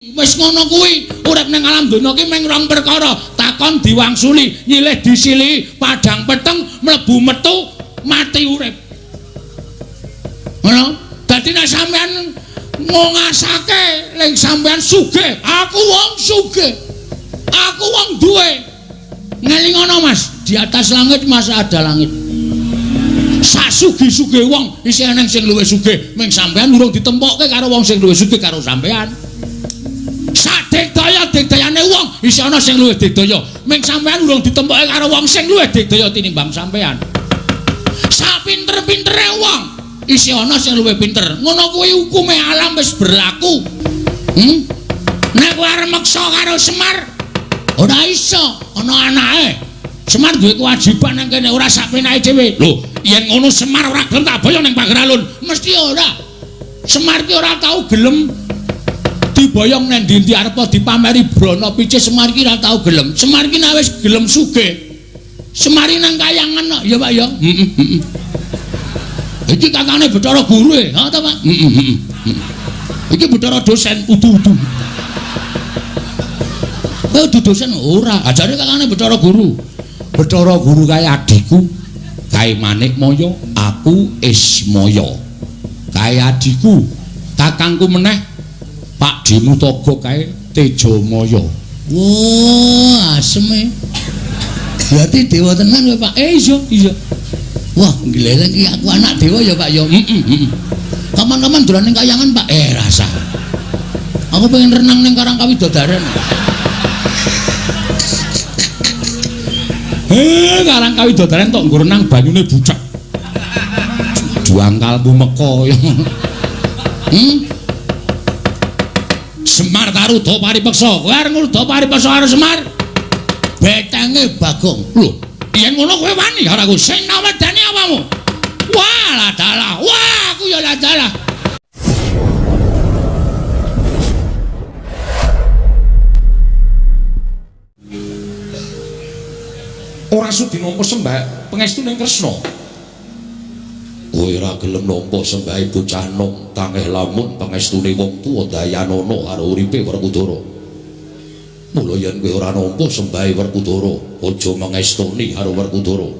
Wis ngono kuwi, urip ning alam donya ki mung rong perkara, takon diwangsuli, nyilih disili, padhang peteng, mlebu metu, mati urip. Ngono? Dadi nek sampean ngongasake ning sampean sugih, aku wong sugih. Aku wong duwe. Ngelingono Mas, di atas langit masih ada langit. Sak sugih-sugih wong isih ana sing luwih sugih, mung sampean urung ditempokke karo wong sing luwih sugih karo sampean. Daya-dayane wong isih ana sing luwih digdaya. Ming sampean urung ditempoke karo wong sing luwih digdaya tinimbang sampean. Sak pinter-pintere wong isih ana sing luwih pinter. Ngono kuwi hukume alam wis berlaku. Nek kowe arep meksa karo Semar, ora iso, ana anake. Semar duwe kewajiban nang kene ora sak penake dhewe. Lho, yen ngono Semar ora gelem tak boyong ning Pager Alun, mesti ora. Semar ki ora tau gelem diboyong nang ndi-ndi arep dipameri brana picih. Semar ki ora tau gelem. Semar ki nek wis gelem sugih, Semari nang kayangan kok ya Pak ya. Iki kakane Bathara Guru e, ha ta Pak? Iki Bathara dosen udu-udu. Kowe udu dosen ora, ajare kakane Bathara Guru. Bathara Guru kae adikku, kae Manikmaya, aku Ismaya. Kae adikku, kakangku meneh Pak Dimutaga kae Tejamaya. Wah, aseme. Berarti dewa tenan kowe Pak. Iya. Wah, gleleng iki aku anak dewa ya Pak ya. Kapan-kapan dolan ning kayangan Pak. Rasa. Aku pengen renang ning Karang Kawidodaren. Karang Kawidodaren tok nggo renang banyune bucek. Juangkalmu meko ya. Semar Taruda paripeksa. Kowe arep ngruda paripeksa karo Semar. Betenge Bagong. Lho, yen ngono kowe wani karo aku sing nawedani apamu? Wah, ladalah. Wah, aku ya ladalah. Ora sudi nampa sembah pangestu ning Kresna. Kowe ora gelem nampa sembah bocah nom tangeh lamun pangestune wong tuwa Dayanana karo uripe Werkudara. Mula yen kowe ora nampa sembah Werkudara, aja mangestuni karo Werkudara.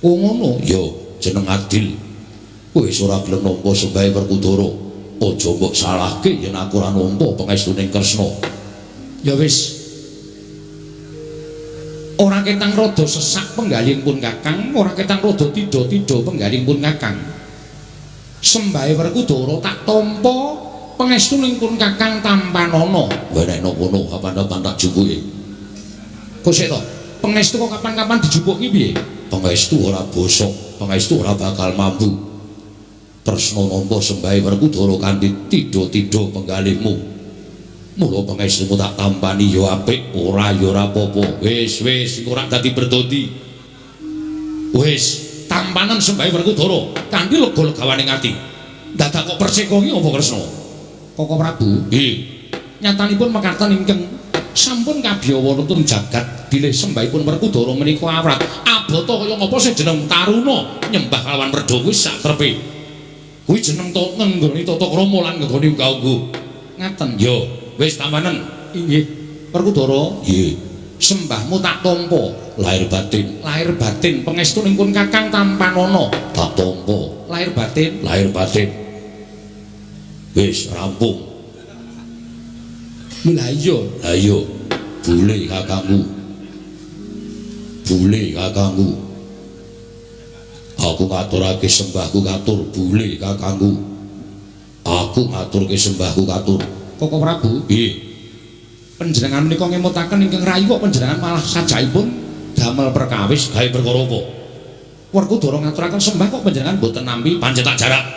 Oh ngono, ya jeneng adil. Kowe wis ora gelem nampa sembah Werkudara, aja mbok salahke yen aku ora nampa pangestune Kresna. Ya wis. Ora ketang rada sesak penggalingpun Kakang, ora ketang rada tida-tida penggalingpun Kakang. Sembahe Werkudara tak tampa pangestunipun Kakang Tampanana. Wah nek ngono kapan-kapan tak jupuki. Kok sik to? Pangestu kok kapan-kapan dijupuki piye? Pangestu ora bosok, pangestu ora bakal mampu. Tresna nampa sembahe Werkudara kanthi tida-tida penggalihmu. Mula pangestumu tak tampani ya apik, ora ya ora apa-apa. Wis ora dadi berdodi. Wis tampanan sembahe Werkudara kanthi lega-legawaning ati. Dadak kok perseka iki apa Kresna? Koko Prabu. Nggih. Nyatanipun mekaten ingkang sampun kabiyawanipun jagat bilih sembahipun Werkudara menika awrat. Abata kaya ngapa sing jeneng Taruna nyembah kalawan werda kuwi sak trepe. Kuwi jeneng nggone tata krama lan nggone kanggo. Ngaten ya. Wis tampanen. Inggih. Werkudara. Nggih. Sembahmu tak tampa lahir batin pangestunipun Kakang Tampanana tak tampa lahir batin. Wis rampung. Lah iya. Bule kakangku. Aku ngaturake sembahku katur bule kakangku. Aku ngaturke sembahku katur. Koko Prabu. Nggih. Panjenengan menika ngemutaken ingkang rayi kok panjenengan malah sajaipun damel perkawis gawe perkara apa? Werkudara ngaturaken sembah kok panjenengan mboten nampi pancetak jarak.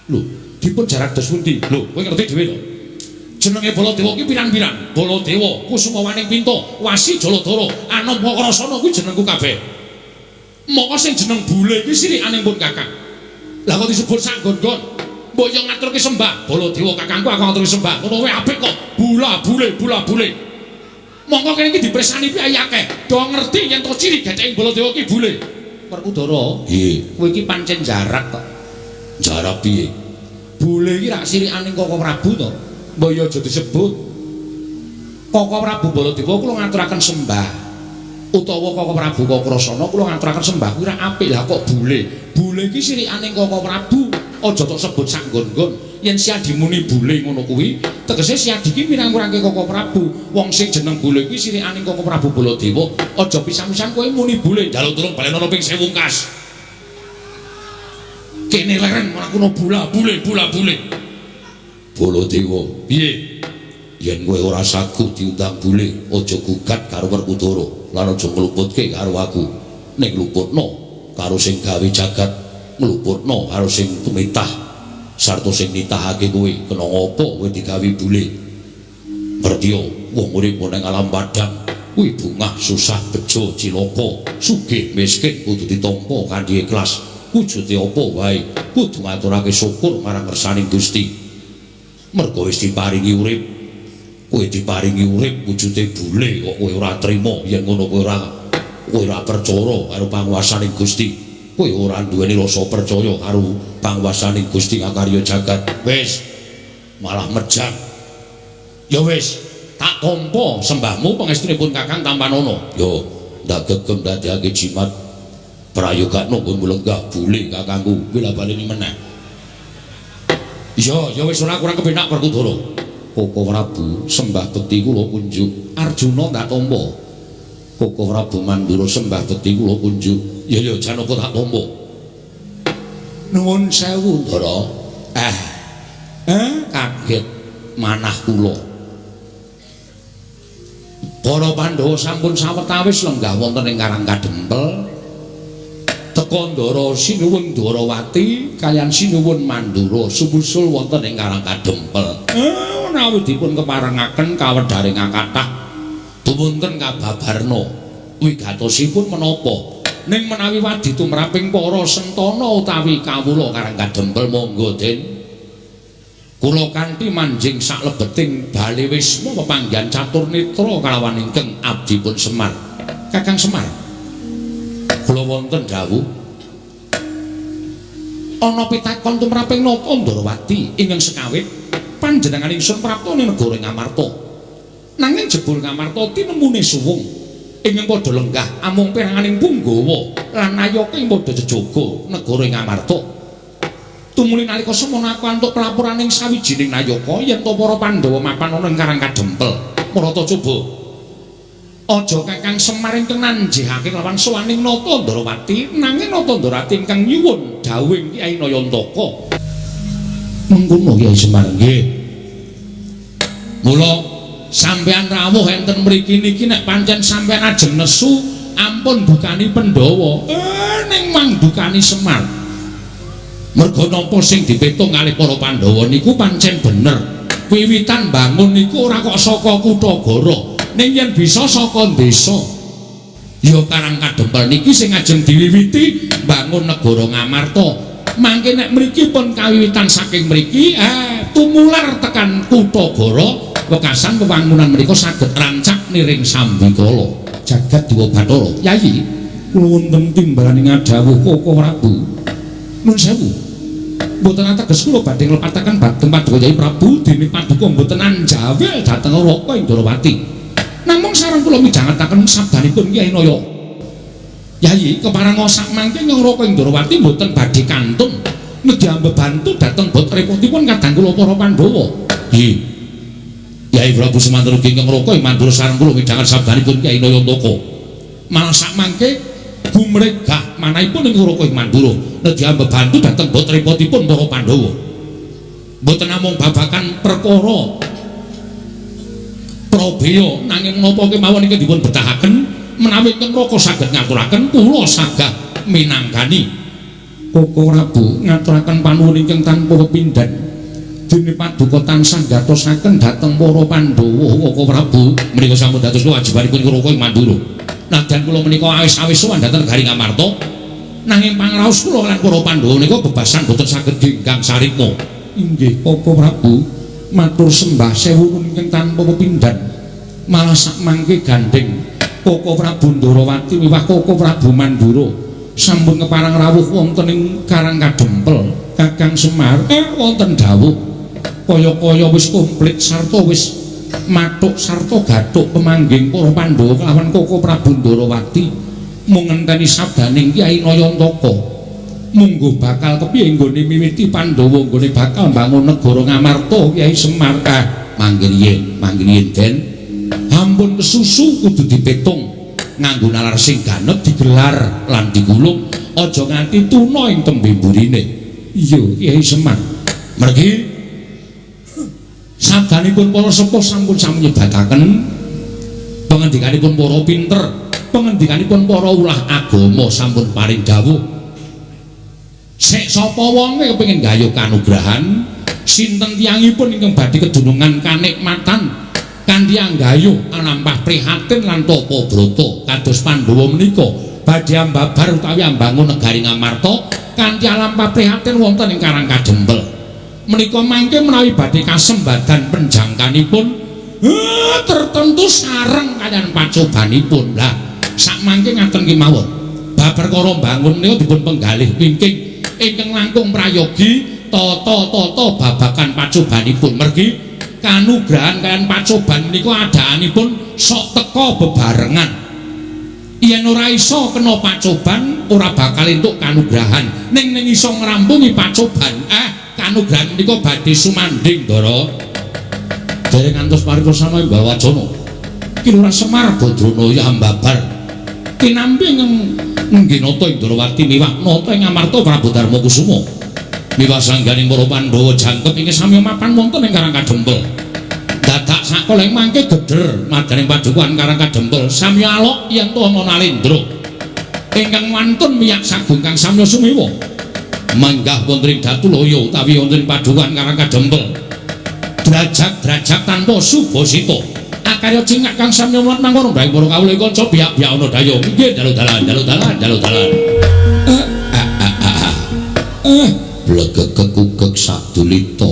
Lho, dipun jarak dos pundi? Lho, kowe ngerti dhewe to. Jenenge Baladewa ki pirang-pirang? Baladewa, Kusumawaning Pinta, Wasi Jaladara, Anamkrasana kuwi jenengku kabeh. Moko sing jeneng Bule kuwi sirikane pun Kakang. Lah kok disebut sak nggon-nggon? Mbok yo ngaturke sembah, Baladewa kakangku aku ngaturke sembah. Ngono wae apik kok. Bula bule. Monggo kene iki dipresani piye akeh. Do ngerti yen to ciri getheke Baladewa ki bule. Werkudara. Nggih. Kowe iki pancen jarak kok. Jarak piye? Bule iki rak sirikane Koko Prabu to. Mbok ya aja disebut. Koko Prabu Baladewa kula ngaturaken sembah. Utawa Koko Prabu Kakrasana kula ngaturaken sembah kuwi ra apik lah kok bule. Bule iki sirikaning Koko Prabu. Aja tok sebut sak nggon-nggon. Yen Siadi muni bule ngono kuwi, tegese Siadi iki mirang-mirangke Koko Prabu. Wong sing jeneng bule kuwi sirikaning Koko Prabu Baladewa. Aja pisan-pisan kowe muni bule, njaluk tulung balenono ping 1000 kas. Kene leren ora kuno bule. Baladewa, piye? Yen kowe ora sagu diundang bule, aja gugat karo Werkudara, lan aja ngluputke karo aku. Ning ngluputno karo sing gawe jagat, ngluputno karo sing tumitah, sarta sing nitahake kowe kena ngopo kowe digawe bule. Ngertiya, wong urip ning alam padang, kuwi bungah susah bejo cilaka, sugih miskin kudu ditampa kanthi ikhlas. Wujude apa wae kudu ngaturake syukur marang ngersaning Gusti. Mergo wis diparingi urip, kowe diparingi urip wujude bule kok kowe ora trima, yen ngono kowe ora percaya karo panguwasaning Gusti. Kowe ora duweni rasa percaya karo panguwasaning Gusti Akarya Jagat. Wis malah mejang. Ya wis, tak tampa sembahmu pangestunipun Kakang Tampanana. Yo ndak gegem dadekake jimat prayogakno nggon mulenggah bule kakangku. Kuwi lha baleni meneh. Ya wis ora kurang kepenak Werkudara. Koko Prabu sembah bekti kula kunjuk. Arjuna tak tampa. Koko Prabu Mandura sembah bekti kula kunjuk. Ya janaka tak tampa. Nuwun sewu, Ndara. Kaget manah kula. Para Pandhawa sampun sawetawis lenggah wonten ing Karang Kadempel. Teka Ndara sinuwun Dwarawati kaliyan sinuwun Mandura sumusul wonten ing Karang Kadempel. Menawi dipun keparengaken kawedharing kathah dumunten kababarna wigatosipun menapa. Ning menawi wadi tumraping para sentana utawi kawula Karang Kadempel monggo Den. Kula kanthi manjing saklebeting bali wisma pepanggihan catur netra kalawan ingkang abdipun Semar. Kakang Semar. Kula wonten dawuh. Ana pitakon tumraping napa Ndarawati ingkang sekawit panjenengan ingsun prapta ing negara Ngamarta. Nanging jebul Ngamarta tinemune suwung ingkang padha lenggah amung peranganing Punggawa lan Nayaka ing padha jejaga negara Ngamarta. Tumuli nalika semana aku antuk pelaporaning sawijining Nayaka yen to para Pandhawa mapan ana ing Karang Kadempel. Marata coba aja Kakang Semar ingkang nanjihake kelawan sowaning Nata Ndarawati, nanging Nata Ndarawati ingkang nyuwun dawuh Kyai Nayantaka. Mengkono Kyai Semar nggih. Mula sampeyan rawuh enten mriki niki nek pancen sampeyan ajeng nesu ampun dukani Pandhawa. Ning mang dukani Semar. Merga napa sing dipetung kalih para Pandhawa niku pancen bener. Wiwitan bangun niku ora kok saka Kutagara. Ning yen bisa saka desa. Ya Karang Kadempel niki sing ajeng diwiwiti bangun negara Ngamarta. Mangke nek mriki pun kawiwitan saking mriki tumular tekan Kutagara, wekasan wewangunan menika saged rancak niring Sambikala. Jagat Dewa Bathara. Yayi, kula wonten timbalaning dawuh Koko Prabu. Nuwun sewu. Mboten ateges kula badhe nglepataken dhateng Paduka Kyai Prabu dene Paduka mboten anjawel dhateng Raka ing Ndarawati. Namung sareng kula midhangetaken sabdanipun Kyai Naya. Yayi keparenga sak mangke ing Raka ing Ndarawati mboten badhe kantun nedhi mbebantu dhateng bot repotipun kadang kula para Pandhawa. Nggih. Kyai Prabu Semantara ing Raka ing Mandura sareng kula midhanget sabdanipun Kyai Nayantaka. Malah sak mangke bumregah manahipun ing Raka ing Mandura nedhi mbebantu dhateng bot repotipun para Pandhawa. Mboten namung babakan perkara Probaya nanging menapa kemawon iki dipun betahaken menawi teng Raka saged ngaturaken kula sagah minangkani. Koko Prabu ngaturaken panuwun ingkang tanpa pepindhan dene Paduka tansah gatosaken dhateng para Pandhawa. Koko Prabu menika sampun dados kewajibanipun Raka ing Mandura. Nadyan kula menika awis-awis sowan dhateng Negari Ngamarta nanging pangraos kula lan para Pandhawa menika bebasan boten saged dinggang saripna. Inggih Koko Prabu matur sembah sewu ingkang tanpa pepindhan. Malah sak mangke gandeng Koko Prabu Ndarawati miwah Koko Prabu Mandura sampun keparang rawuh wonten ing Karang Kadempel. Kakang Semar wonten dawuh kaya-kaya wis komplit sarta wis mathuk sarta gathuk pemangging para Pandhawa kelawan Koko Prabu Ndarawati mung ngenteni sabdaning Kyai Nayantaka mungguh bakal kepiye nggone miwiti Pandhawa nggone bakal mbangun negara Ngamarta Kyai Semar manggen yen Den ampun kesusu kudu dipetung nganggo nalar sing ganep digelar lan digulung aja nganti tuna ing tembe mburine iya Kyai Semar mergi sabdanipun para sepuh sampun sami nyebataken pangendikanipun para pinter pangendikanipun para ulah agama sampun paring dawuh sek sapa wonge kepengin gayuh kanugrahan sinten tiyangipun ingkang badhe kedunungan kanikmatan kanthi anggayuh alampah prihatin lan tapa brata kados Pandhawa menika badhe ambabar utawi ambangun negari Ngamarta kanthi alampah prihatin wonten ing Karang Kadempel menika mangke menawi badhe kasembadan penjangkanipun tertentu sareng kaliyan pacobanipun lah sak mangke ngaten ki mawon bab perkara bangun menika dipun penggalih wingking ingkang langkung prayogi tata-tata babagan pacobanipun mergi kanugrahan kaliyan pacoban menika adaanipun sok teka bebarengan yen ora iso kena pacoban ora bakal entuk kanugrahan ning iso ngrampungi pacoban kanugrahan menika badhe sumandhing Ndara dereng ngantos paripurna Mbah Wajana Ki Lurah Semar Badrana ya ambabar kinampi nggenata Indrawati miwah nata ing Ngamarta Prabu Darma Kusuma miwah sangganing para Pandhawa jangkep ing sami mapan wonten ing Karang Kadempel dadak sakoleng mangke gedher madaning padukuhan Karang Kadempel sami alok yen to ana Nalendra ingkang wantun miyak sagung kang samya sumewa manggah wonten ing Datulaya utawi wonten ing padukuhan Karang Kadempel derajat-derajat tanpa subasita akarya cingak kang samya mulat mangkono bae para kawula kanca biak-biak ana daya nggih dalu-dalan blegek-kekugek sadulita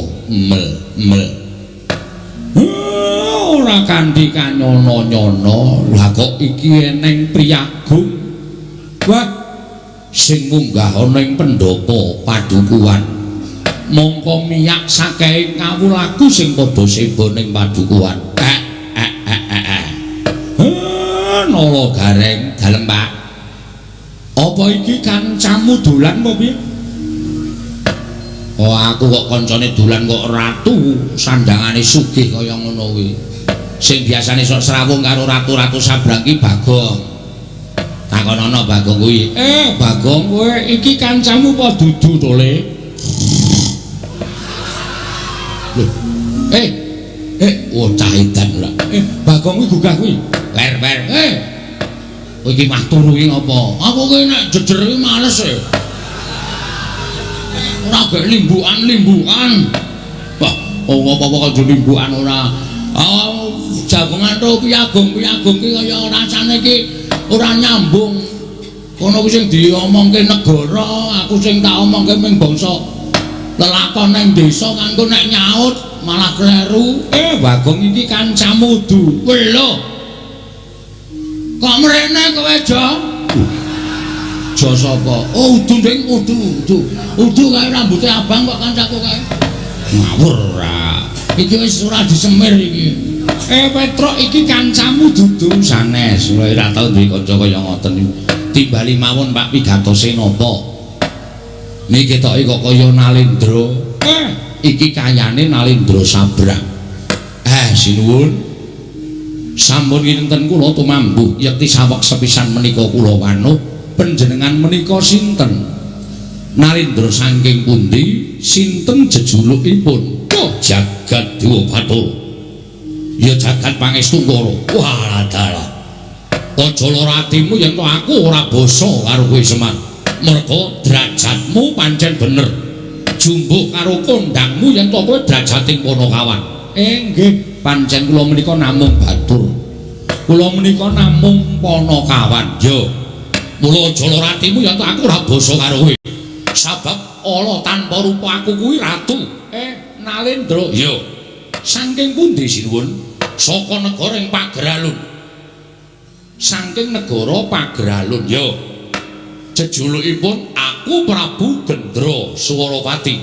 mel ora kanthi kanyono-nyono lah kok iki eneng priyagung wah sing munggah ana ing pendopo padukuhan mongko miyak sakehe kawulaku sing padha seba ning padukuhan nala gareng dalem Pak apa iki kancamu dolan apa piye oh aku kok kancane dolan kok ratu sandangane sugih kaya ngono kuwi sing biasane sok srawung karo ratu-ratu sabrang ki Bagong takonono Bagong kuwi Bagong kowe iki kancamu apa dudu to Le lho oh cahidan lho Bagong kuwi gugah kuwi wer kowe iki mah turu iki ngopo aku ki nek jejer iki males ora gek limbukan wah apa-apa kok limbukan ora jagongan to piagong ki kaya rasane ki ora nyambung kono kuwi sing diomongke negara aku sing tak omongke ming bangsa lelakon nang desa kanggo nek nyaut malah kleru Bagong iki kancamu du lho kok mrene kowe Jo Jo sapa oh udu ndeng udu kae rambuté abang kok kancaku kae ngawur ra iki wis ora disemir iki Petruk iki kancamu dudu sanes ora tau duwe kanca kaya ngoten timbali mawon Pak pigatose napa niki ketoke kok kaya Nalendra iki kayane Nalendra sabrang sinuwun sampun kinten kula tumambuh yekti saweg sepisan menika kula wanuh panjenengan menika sinten Nalendra saking pundi sinten jejulukipun jagat Dewa Bathara ya jagat pangestu karo walah dalah aja lara atimu yen aku ora basa karo kowe Semar merga derajatmu pancen bener jumbuh karo kondangmu yen kowe derajating Panakawan nggih pancen kula menika namung batur kula menika namung Panakawan yo mula aja lara atimu yen aku ora basa karo kowe sabab ala tanpa rupa aku kuwi ratu Nalendra yo saking pundi sinuwun saka negara ing Pageralun saking negara Pageralun yo jejulukipun aku Prabu Gendra Suwarawati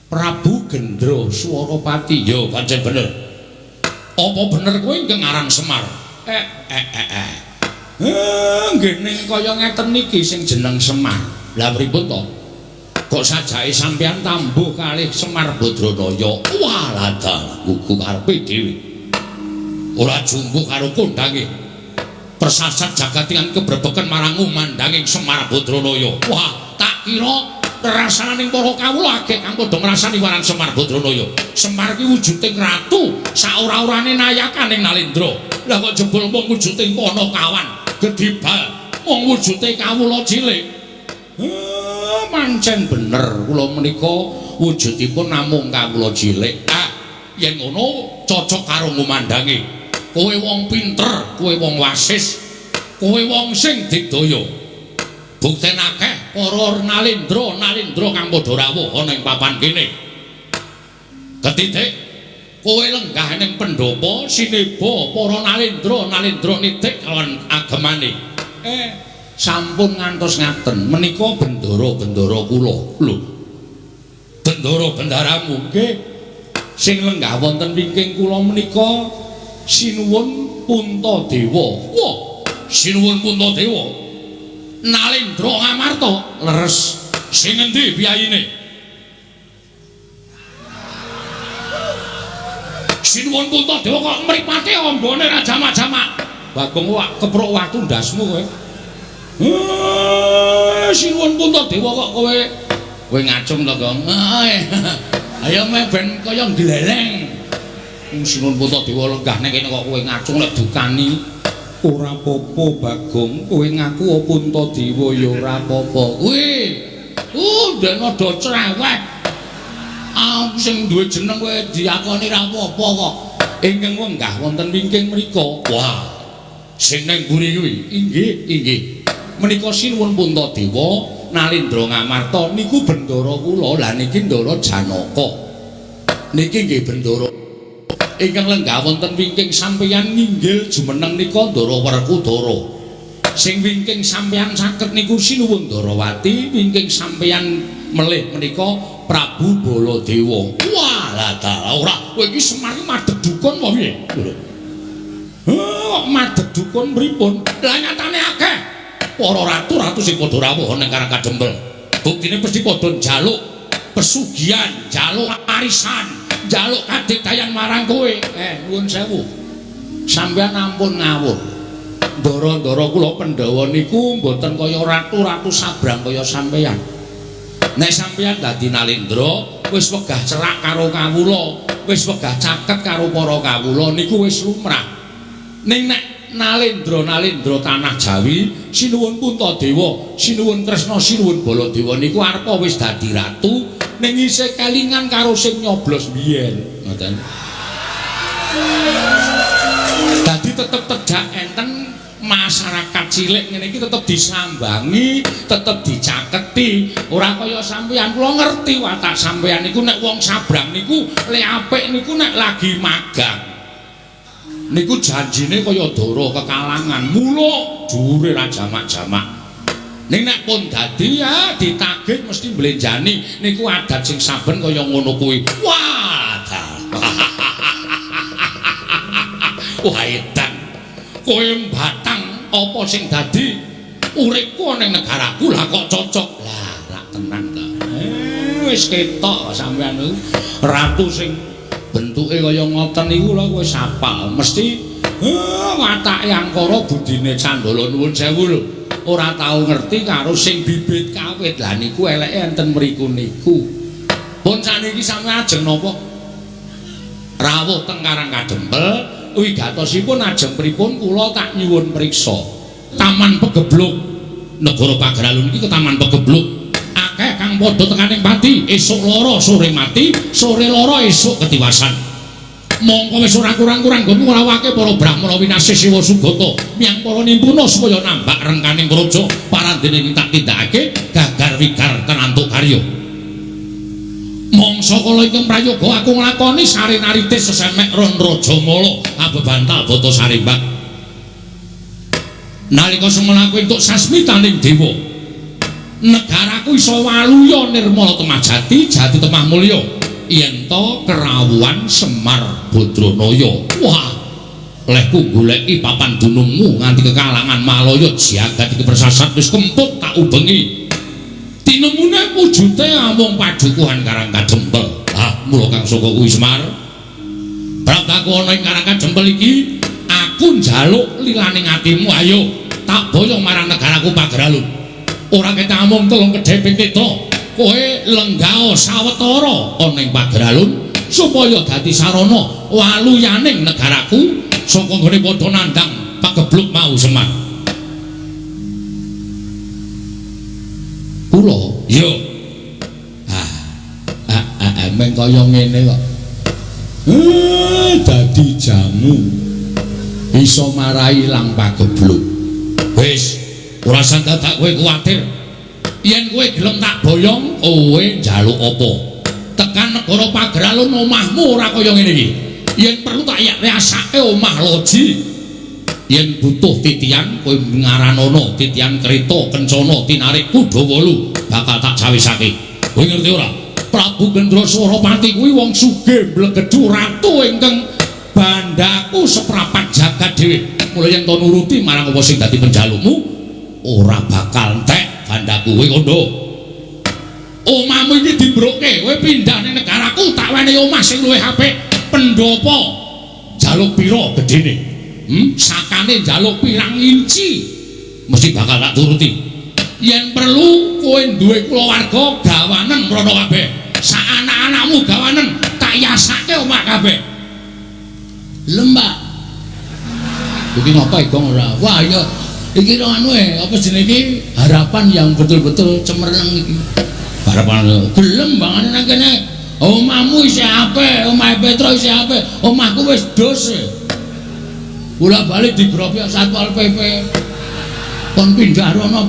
Prabu Gendro Swaropati. Yo pancen bener. Apa bener kowe ingkang aran Semar? Nggih ning kaya ngeten niki sing jeneng Semar. Lah pripun to? Kok sajake sampeyan tambuh kalih Semar Badranaya. Walah gugu karepe dhewe. Ora jumbuh karo kondange. Persasat jagatingan kebrebeken marang umandanging Semar Badranaya. Wah, tak kira rasaning para kawula akeh kang padha ngrasani waran Semar Badranaya. Semar ki wujuding ratu, saora-orane nayakaning Nalendra. Lah kok jebul mung wujuding Panakawan, Gedibal, mung wujude kawula cilik. Mancen bener kula menika wujudipun namung kawula cilik. Yen ngono cocok karo ngumandangi. Kowe wong pinter, kowe wong wasis, kowe wong sing digdaya. Buktenake para Nalendra kang padha rawuh ana ing papan kene. Ketitik kowe lenggah ning pendopo sineba para Nalendra nitik kalawan agemane. Sampun ngantos ngaten menika bendara kula. Lho. Bendara-bendaramu nggih sing lenggah wonten wingking kula menika sinuwun Puntadewa. Wah, sinuwun Puntadewa. Nalendra Ngamarta leres. Sing endi biyayine? Sinuwun Puntadewa kok mripate ambane ra jamak-jamak. Bagong wak keprok watu ndasmu kowe. Sinuwun Puntadewa kok kowe ngacung to, Gong. Ayo ben kaya gleleng. Sinuwun Puntadewa lenggah ning kene kok kowe ngacung lek dukani. Ora apa-apa Bagong, kowe ngaku Puntadewa ya ora apa-apa. Ndek do cerewet. Sing duwe jeneng kowe diakoni ra apa-apa kok. Ingkang wenggah wonten wingking mriku. Wah. Sing nang mburi kuwi. Inggih. Menika sinuwun Puntadewa Nalendra Ngamarta niku bendara kula. Lah niki Ndara Janaka. Niki nggih bendara ingkang lenggah wonten wingking sampeyan nginggil jumeneng nika Ndara Werkudara. Sing wingking sampeyan saged niku sinuwun Ndarawati, wingking sampeyan melih menika Prabu Baladewa. Walah ta ora kowe iki Semar madhep dukun apa piye? Madhep dukun pripun? Lah nyatane akeh para ratu-ratu sing padha rawuh ning Karang Kadempel. Buktine mesti padha njaluk pesugihan, njaluk arisan, njaluk kadigdayan marang kowe. Nuwun sewu. Sampeyan ampun ngawur. Ndara-ndara kula Pandhawa niku mboten kaya ratu-ratu sabrang kaya sampeyan. Nek sampeyan dadi Nalendra, wis wegah cerak karo kawula, wis wegah caket karo para kawula niku wis lumrah. Ning nek Nalendra tanah Jawi, sinuwun Puntadewa, sinuwun Tresna, sinuwun Baladewa niku arepa wis dadi ratu ning isih kelingan karo sing nyoblos biyen. Ngoten. Dadi tetep tegak enten masyarakat cilik ngene iki tetep disambangi, tetep dicaketi. Ora kaya sampeyan kula ngerti watak sampeyan niku nek wong sabrang niku le apik niku nek lagi magang. Niku janjine kaya dara kekalangan, mula dhuwure ra jamak-jamak. Ning nek pun dadi ya ditagih mesti mblenjani niku adat sing saben kaya ngono kuwi. Wah. Wah edan. Kowe batang apa sing dadi uripku ning negaraku lah kok cocok. Lah rak tenan to. Wis ketok sampeyan niku ratu sing bentuke kaya ngoten niku lho wis apal. Mesti watake angkara budine Candala nuwun sewu lho. Ora tau ngerti karo sing bibit kawit. Lah niku eleke enten mriku niku. Pun saniki sampeyan ajeng napa? Rawuh teng Karang Kadempel. Wigatosipun ajeng pripun kula tak nyuwun priksa. Taman Pegebluk negara Pagaralun iki ke Taman Pegebluk. Akeh kang padha tekaning pati, esuk lara sore mati, sore lara esuk ketiwasan. Mongko wis ora kurang-kurang nggonmu ngrawake para Brahmana Winasih Siwa Sugata miyang para nimpuna supaya nambak rengkaning praja parandene tak tindakake gagar wigar tenantuk karya. Mongso kala ingkang prayoga aku nglakoni sarinaritis sesemek ron Rajamala abebantal bata sarimbat. Nalika semana aku entuk sasmitaning dewa negaraku iso waluya nirmala temajati jati temah mulya yen to kerawuhan Semar Badranaya. Wah, lehku goleki papan dunungmu nganti kekalangan Malaya jagat iki persasat wis kemput tak ubengi. Tinemune wujute amung padukuhan Karang Kadempel. Ah, mula Kang Saka kuwi Semar. Prabaku ana ing Karang Kadempel iki, aku njaluk lilaning atimu ayo tak boyong marang negaraku Pageralun. Ora ketek amung telung kedhe pintitra, kowe lenggao sawetara ana ing Pageralun supaya dadi sarana waluyaning negaraku saka nggone padha nandhang pagebluk mau Semar. Kula yo meng kaya ngene kok. Dadi jamu iso marai ilang pagebluk. Wis ora usah dadak kowe kuwatir. Yen kowe gelem tak boyong, kowe njaluk apa? Tekan negara Pageralun omahmu ora kaya ngene iki. Yen perlu tak riasake omah loji. Yen butuh titian kowe ngaranana titian kereta kencana tinarik kuda 8 bakal tak sawisake. Kowe ngerti ora? Prabu Gendra Swaropati kuwi wong sugih mblegedhu ratu ingkang bandaku seprapat jagat dhewe. Mula yen to nuruti marang apa sing dadi penjalukmu ora bakal entek bandaku kowe kondo. Omahmu iki dibroke, kowe pindah ning negaraku tak wenehi omah sing luwih apik. Pendopo jaluk pira gedene? Sakane njaluk pirang inci mesti bakal tak turuti. Yen perlu kowe duwe kulawarga gawanen mrono kabeh. Sak anak-anakmu gawanen tak yasake omah kabeh. Lembak. Iki ngapa iki ora? Wah ya iki anu apa jenenge iki harapan yang betul-betul cemerlang iki. Harapan gelem bangane nang kene. Omahmu isih apik, omahe Petro isih apik, omahku wis dos. Bola balik digropi Satpol PP. Kon pindah rono.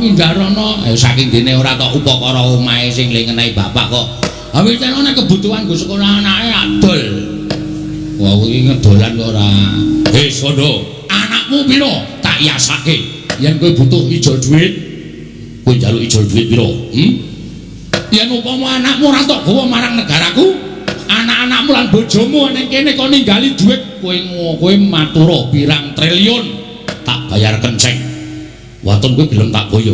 Saking dene ora tok upakara omahe sing lengenahi bapak kok. Awit ana kebutuhan go sekolah anake adol. Wah iki ngedolan kok ora. Wis kondo, anakmu pira? Tak yasake. Yen kowe butuh ijol dhuwit, kowe njaluk ijol dhuwit pira? Yen upama anakmu ora tok gawa marang negaraku, anak-anakmu lan bojomu ning kene kok ninggali dhuwit, kowe matura pirang triliun tak bayar kenceng. Waton kowe gelem tak boyo.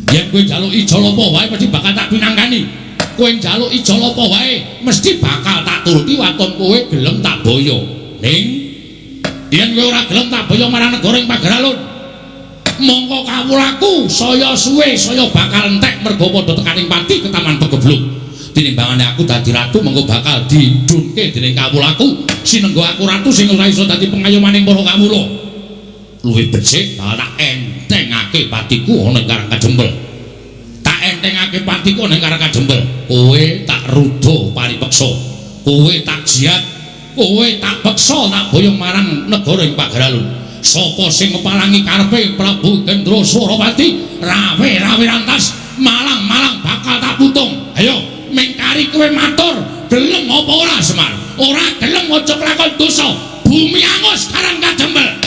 Yen kowe njaluk ijol apa wae mesti bakal tak pinanggani. Kowe njaluk ijol apa wae mesti bakal tak turuti waton kowe gelem tak boyo. Ning yen kowe ora gelem tak boyo marang negara ing Pageralun, mongko kawulaku saya suwe saya bakal entek mergo padha tekaning pati ke Taman Pagebluk. Tinimbangane aku dadi ratu mongko bakal didunke dening kawulaku sinenggo aku ratu sing ora iso dadi pengayomaning para kawula. Luwih becik bakal tak entengake patiku ana ing Karang Kadempel. Tak entengake patiku ana ing Karang Kadempel. Kowe tak rudo paripeksa. Kowe tak jiat. Kowe tak peksa tak boyong marang negara ing Pageralun. Sapa sing ngepalangi karepe Prabu Gendra Swaropati rawe-rawe rantas malang-malang bakal tak putung. Ayo mengkari kowe matur gelem apa ora Semar? Ora gelem aja kelakon dosa. Bumi angus Karang Kadempel.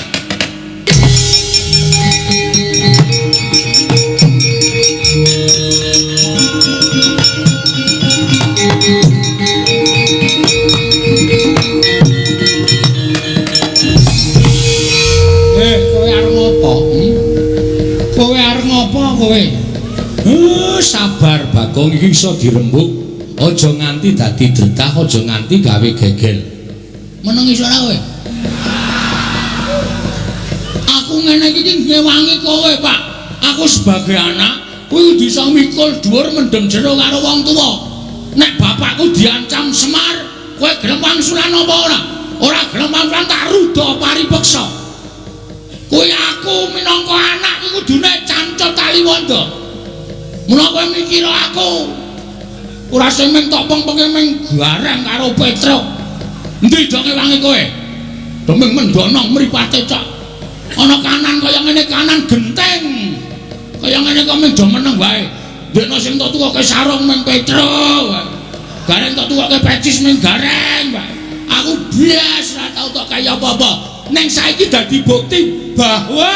Kowe arep ngopo kowe? Sabar Bagong iki iso dirembuk. Aja nganti dadi dretah, aja nganti gawe gegel. Meneng iso ora kowe? Aku ngene iki ngewangi kowe, Pak. Aku sebagai anak kuwi kudu iso mikul dhuwur mendem jero karo wong tuwa. Nek bapakku diancam Semar, kowe gelem wangsulan apa ora? Ora gelem wangsulan tak rudo paripeksa. Kuwi aku minangka anak iki kudune cancot tali wanda. Mula kowe mikir aku. Ora sing mung tok peng-penge mung gareng karo Petro. Endi donge wangi kowe? Demeng mendono mripate cok. Ana kanan kaya ngene kanan genteng. Kaya ngene kok mung do meneng wae. Dene sing tok tukoke sarung mung Petro wae. Gareng tok tukoke pecis mung gareng wae. Aku blas ora tau tok kaya apa-apa. Neng saiki dadi bukti bahwa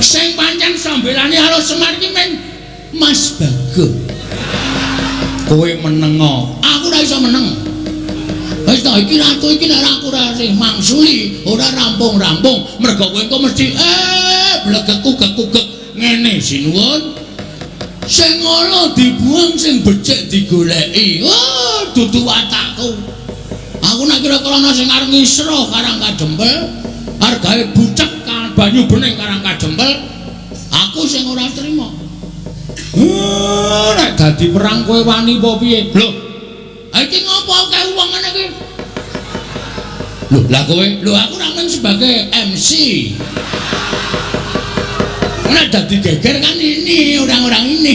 Sing pancen sambelane karo Semar ki men Mas Bagong. Kowe meneng. Aku ora iso meneng. Wis ta iki ratu iki nek aku ora sing mangsuli, ora rampung-rampung, mergo kowe engko mesti blegek-gugek ngene sinuwun. Sing ngono dibuang sing becik digoleki. Oh, dudu watakku. Aku nek kira-kira ana sing arep ngisro Karang Kadempel, arep gawe bucek banyu bening Karang Kadempel, aku sing ora trima. Nek dadi perang kowe wani apa piye? Lho, iki ngopo akeh wong ngene iki? Lho, lah kowe? Lho aku ora men sebagai MC. Nek dadi geger kan ini orang-orang ini.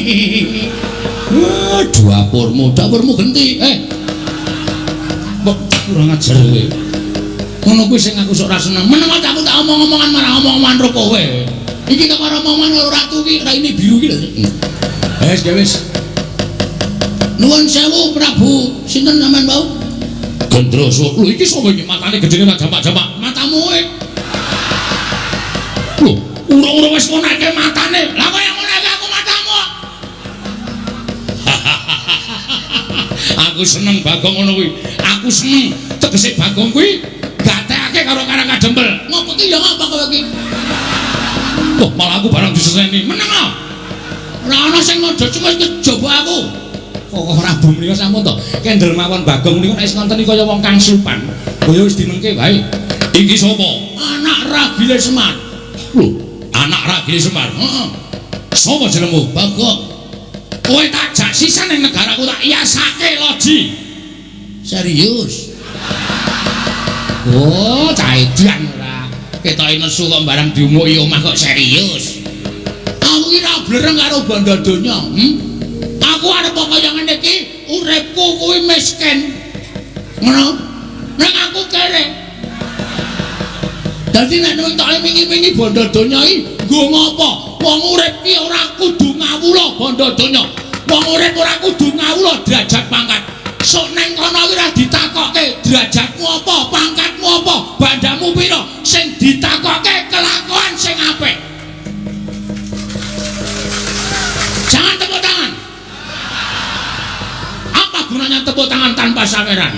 Dapurmu genti. Mbok kurang ajar kowe. Ngono kuwi sing aku sok ora seneng. Menawa aku tak omong-omongan marang omong-omongan karo kowe. Iki kok karo omongan karo ratu iki ra ini biru iki lho. Wis. Nuwun sewu Prabu. Sinten sampean wau? Gendroso. Lho iki sapa iki matane gedene tak jamak-jamak. Matamu kowe. Lho, urung-urung wis ngonake matane. Lah kok yang ngonake aku matamu? Aku seneng Bagong ngono kuwi. Aku seneng tegese Bagong kuwi gatekake karo Karang Kadempel. Ngopo ki ya apa kowe iki? Loh, malah aku barang diseseni. Meneng ah. Ora ana sing ngojo cuma kejaba aku. Kok Prabu mriko sampun to. Kendel mawon Bagong niku nek wis ngonteni kaya wong kang sulpan. Kaya wis dinengke wae. Iki sapa? Anak Ragile Semar. Lho, anak Ragile Semar. Heeh. Sapa jenengmu? Bagong. Kowe tak jak sisan ning negaraku tak iasake loji. Serius. Oh, cah edan ora. Ketoke nesu kok barang diumuki omah kok serius. Aku ki ora blereng karo bondo donya. Aku arep kaya ngene iki, uripku kuwi miskin. Ngono. Nek aku kere. Dadi nek wong tak mingi-mingi bondo donya iki, nggo ngopo? Wong urip ki ora kudu ngawula bondo donya. Wong urip ora kudu ngawula derajat pangkat. Sok neng kono ki ora ditakokke derajatmu apa, pangkatmu apa, bandamu pira, sing ditakokke kelakuan sing apik. Jangan tepuk tangan. Apa gunanya tepuk tangan tanpa saweran?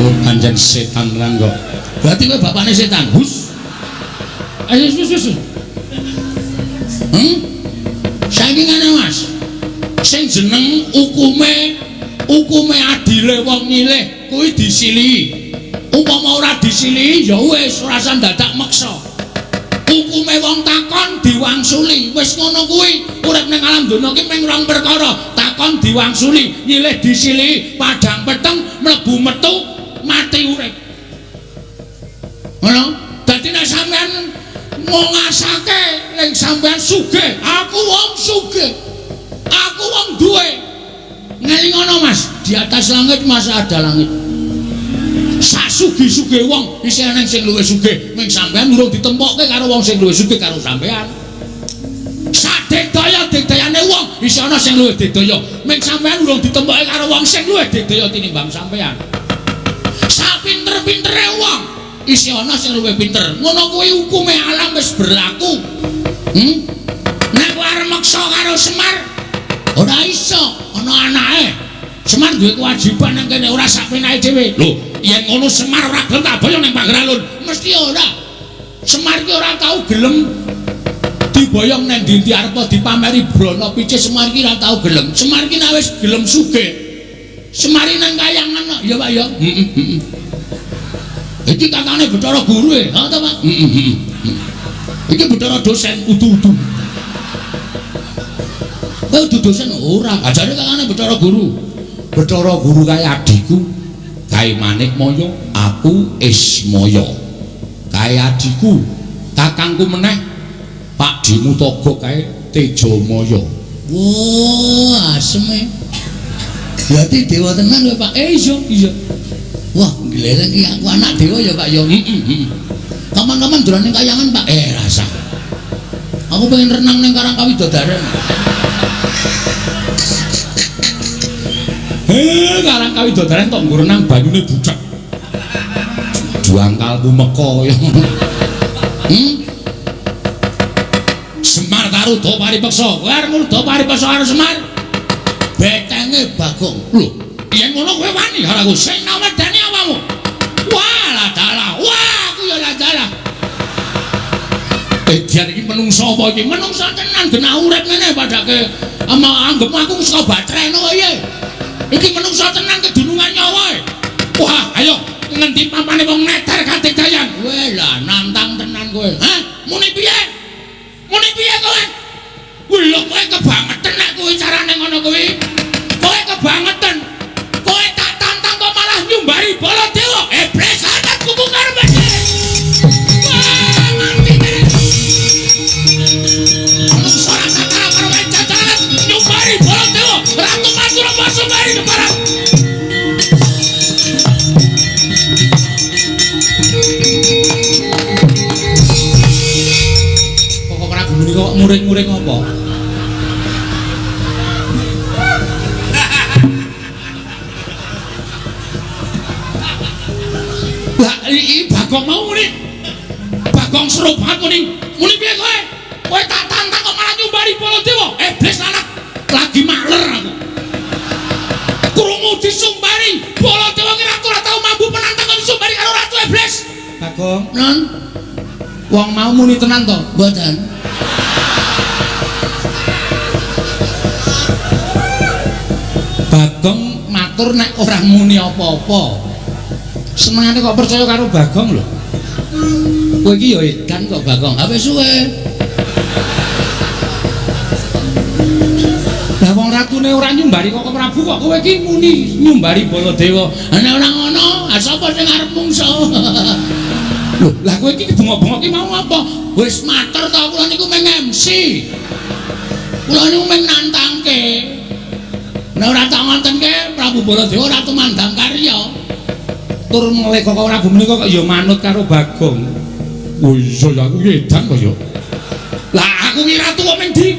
Oh, panjang setan Rangga. Berarti kowe bapakne setan. Hus. Ayo sus. Saiki ngene Mas. Sing jeneng hukume adile wong nyilih kuwi disilihi. Upama ora disilihi ya wis ora usah dadak meksa. Hukume wong takon diwangsuli. Wis ngono kuwi. Urip ning alam donya ki mung rong perkara. Takon diwangsuli, nyilih disilihi, padhang peteng mlebu metu mati urip. Ngono. Dadi nek sampean ngasake ning sampean sugih, aku wong sugih. Aku wong duwe. Ngelingono Mas, di atas langit masa ada langit. Sak sugih-sugih wong isih ana sing luwih sugih, ming sampean urung ditempokke karo wong sing luwih sugih karo sampean. Sak dikdaya-dikdayane wong isih ana sing luwih dikdaya, ming sampean urung ditempokke karo wong sing luwih dikdaya tinimbang sampean. Sak pinter-pintere wong isih ana sing luwih pinter. Ngono kuwi hukume alam wis berlaku. Nek kowe arep maksa karo Semar ora iso, ana anake. Semar duwe kewajiban nang kene ora sak penake dhewe. Lho, yen ngono Semar ora gelem tak boyo ning Pager Alun. Mesti ora. Semar ki ora tau gelem diboyong nang ndi arep dipameri brana picih. Semar ki ora tau gelem. Semar ki nek wis gelem sugih. Semari nang kayangan kok, ya Pak ya. Iki kakane Bathara Guru e, ha ta Pak? Iki Bathara dosen udu-udu. Udu dosen ora, ajare kakane Bathara Guru. Bathara Guru kae adikku, kae Manikmaya, aku Ismaya. Kae adikku, kakangku meneh Pak Dimutaga kae Tejamaya. Wah, asem e. Berarti dewa tenan kowe Pak. Iya. Wah, gleleng iki aku anak dewa ya Pak ya. Kapan-kapan dolan ning kayangan Pak. Rasa. Aku pengen renang ning Karang Kawidodaren. Karang Kawidodaren tok nggo renang banyune bucek. juang kalbu meko ya. Semar Taruda paripeksa, kowe arep ngruda paripeksa karo Semar. Betenge Bagong. Lho, yen ngono kowe wani karo aku sing nawedani awakmu. Wah, lah dalah. Wah, aku ya lah dalah. Dian iki menungso apa iki? Menungso tenan genah urip ngene padake anggap aku wis kok batreno ya. Iki menungso tenan kedunungan nyawa. Wah, ayo ngendi pampane wong neter kanthi gayan. Kowe lah nantang tenan kowe. Hah? Muni piye? Muni piye kowe? Lho kowe kebangetan nek kowe carane ngono kuwi. Kowe kebangetan. Kowe tak tantang kok malah nyumbari Baladewa. Iblis adat kuku karepe. Wah, mati tenan. Menungso ora kakara karo jajaran nyumbari Baladewa. Ratu Madura Pasubari keparang. Kok Prabu menika kok muring-muring apa? Lah iki Bagong mau muni. Bagong seru banget muni. Muni piye kowe? Kowe tak tantang kok malah nyumbari Baladewa. Iblis lanang. Lagi maler aku. Krungu disumbari Baladewa ki ratu ora tau mampu penantang kok disumbari karo Ratu Iblis. Bagong, Non, wong mau muni tenan to? mboten. Bagong matur nek ora muni apa-apa. Senengane kok percaya karo Bagong lho. Kowe iki ya edan kok Bagong. Apa suwe? Lah wong ratune ora nyumbari kok Prabu kok kowe iki muni nyumbari Baladewa. Nek ora ngono, sapa sing arep mungso? Lho, lah kowe iki bengok-bengok iki mau apa? Wis matur to kula niku meng MC. Kula niku meng nantangke. Nek ora tak ngontenke Prabu Baladewa Ratu Mandangkarya. Tur mulai kok Prabu menika kok ya manut karo Bagong. Oh iya ya aku edan kok ya. Lah aku ki ratu kok ming di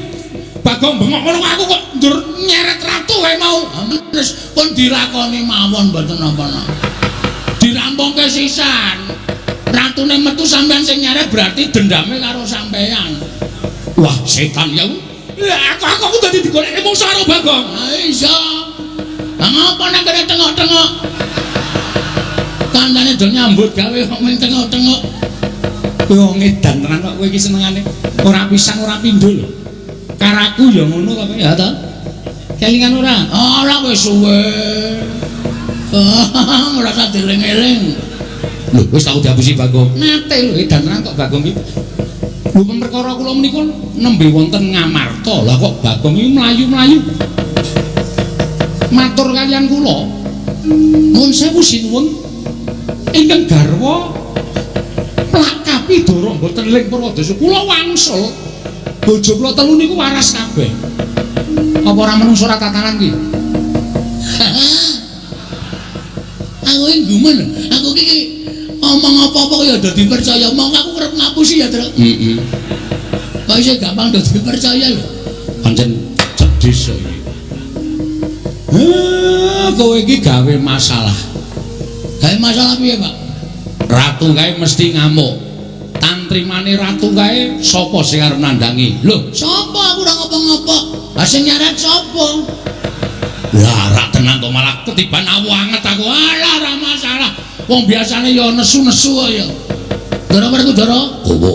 Bagong bengok ngono aku kok ndur nyeret ratu wae mau. Terus pun dilakoni mawon mboten napa-napa. Dirampungke sisan. Ratune metu sampean sing nyeret berarti dendame karo sampean. Wah, setan ya. Lah aku dadi digoleki mungsuh karo Bagong. Ha iya. Lah ngapa nang kene tengok-tengok? Kandane do nyambut gawe kok mung tengok-tengok. Kowe wong edan tenan kok kowe iki senengane. Ora pisan ora pindho lho. Karaku ya ngono kok ya ta. Kelingan ora? Ora wis suwe. Ora usah dieling-eling. Lho wis tau diapusi Bagong. Nate lho edan tenan kok Bagong iki. Lho perkara kula menika nembe wonten Ngamarta. Lah kok Bagong iki mlayu-mlayu. Matur kaliyan kula. Nuwun sewu sinuwun. Ingkang garwa plakapi Dara mboten ling Pradesa. Kula wangsul bojo kula telu niku waras kabeh. Apa ora menungso ora tatanan ki? Aku iki gumen. Aku iki omong apa-apa ya dadi percaya. Mong aku kerep ngapusi ya, Truk. Heeh. Kok iso gampang dadi percaya lho. Pancen cedhis iki. Kowe iki gawe masalah. Gawe masalah piye, Pak? Ratu kae mesti ngamuk. Tantrimane ratu kae sapa sing arep nandangi? Lho, Sapa aku ora ngopo-ngopo? Lah sing nyaret sapa? lah rak tenan kok malah ketiban awu anget aku. Alah ora masalah. Wong biasane ya nesu-nesu ya. Dara merku Dara. Apa?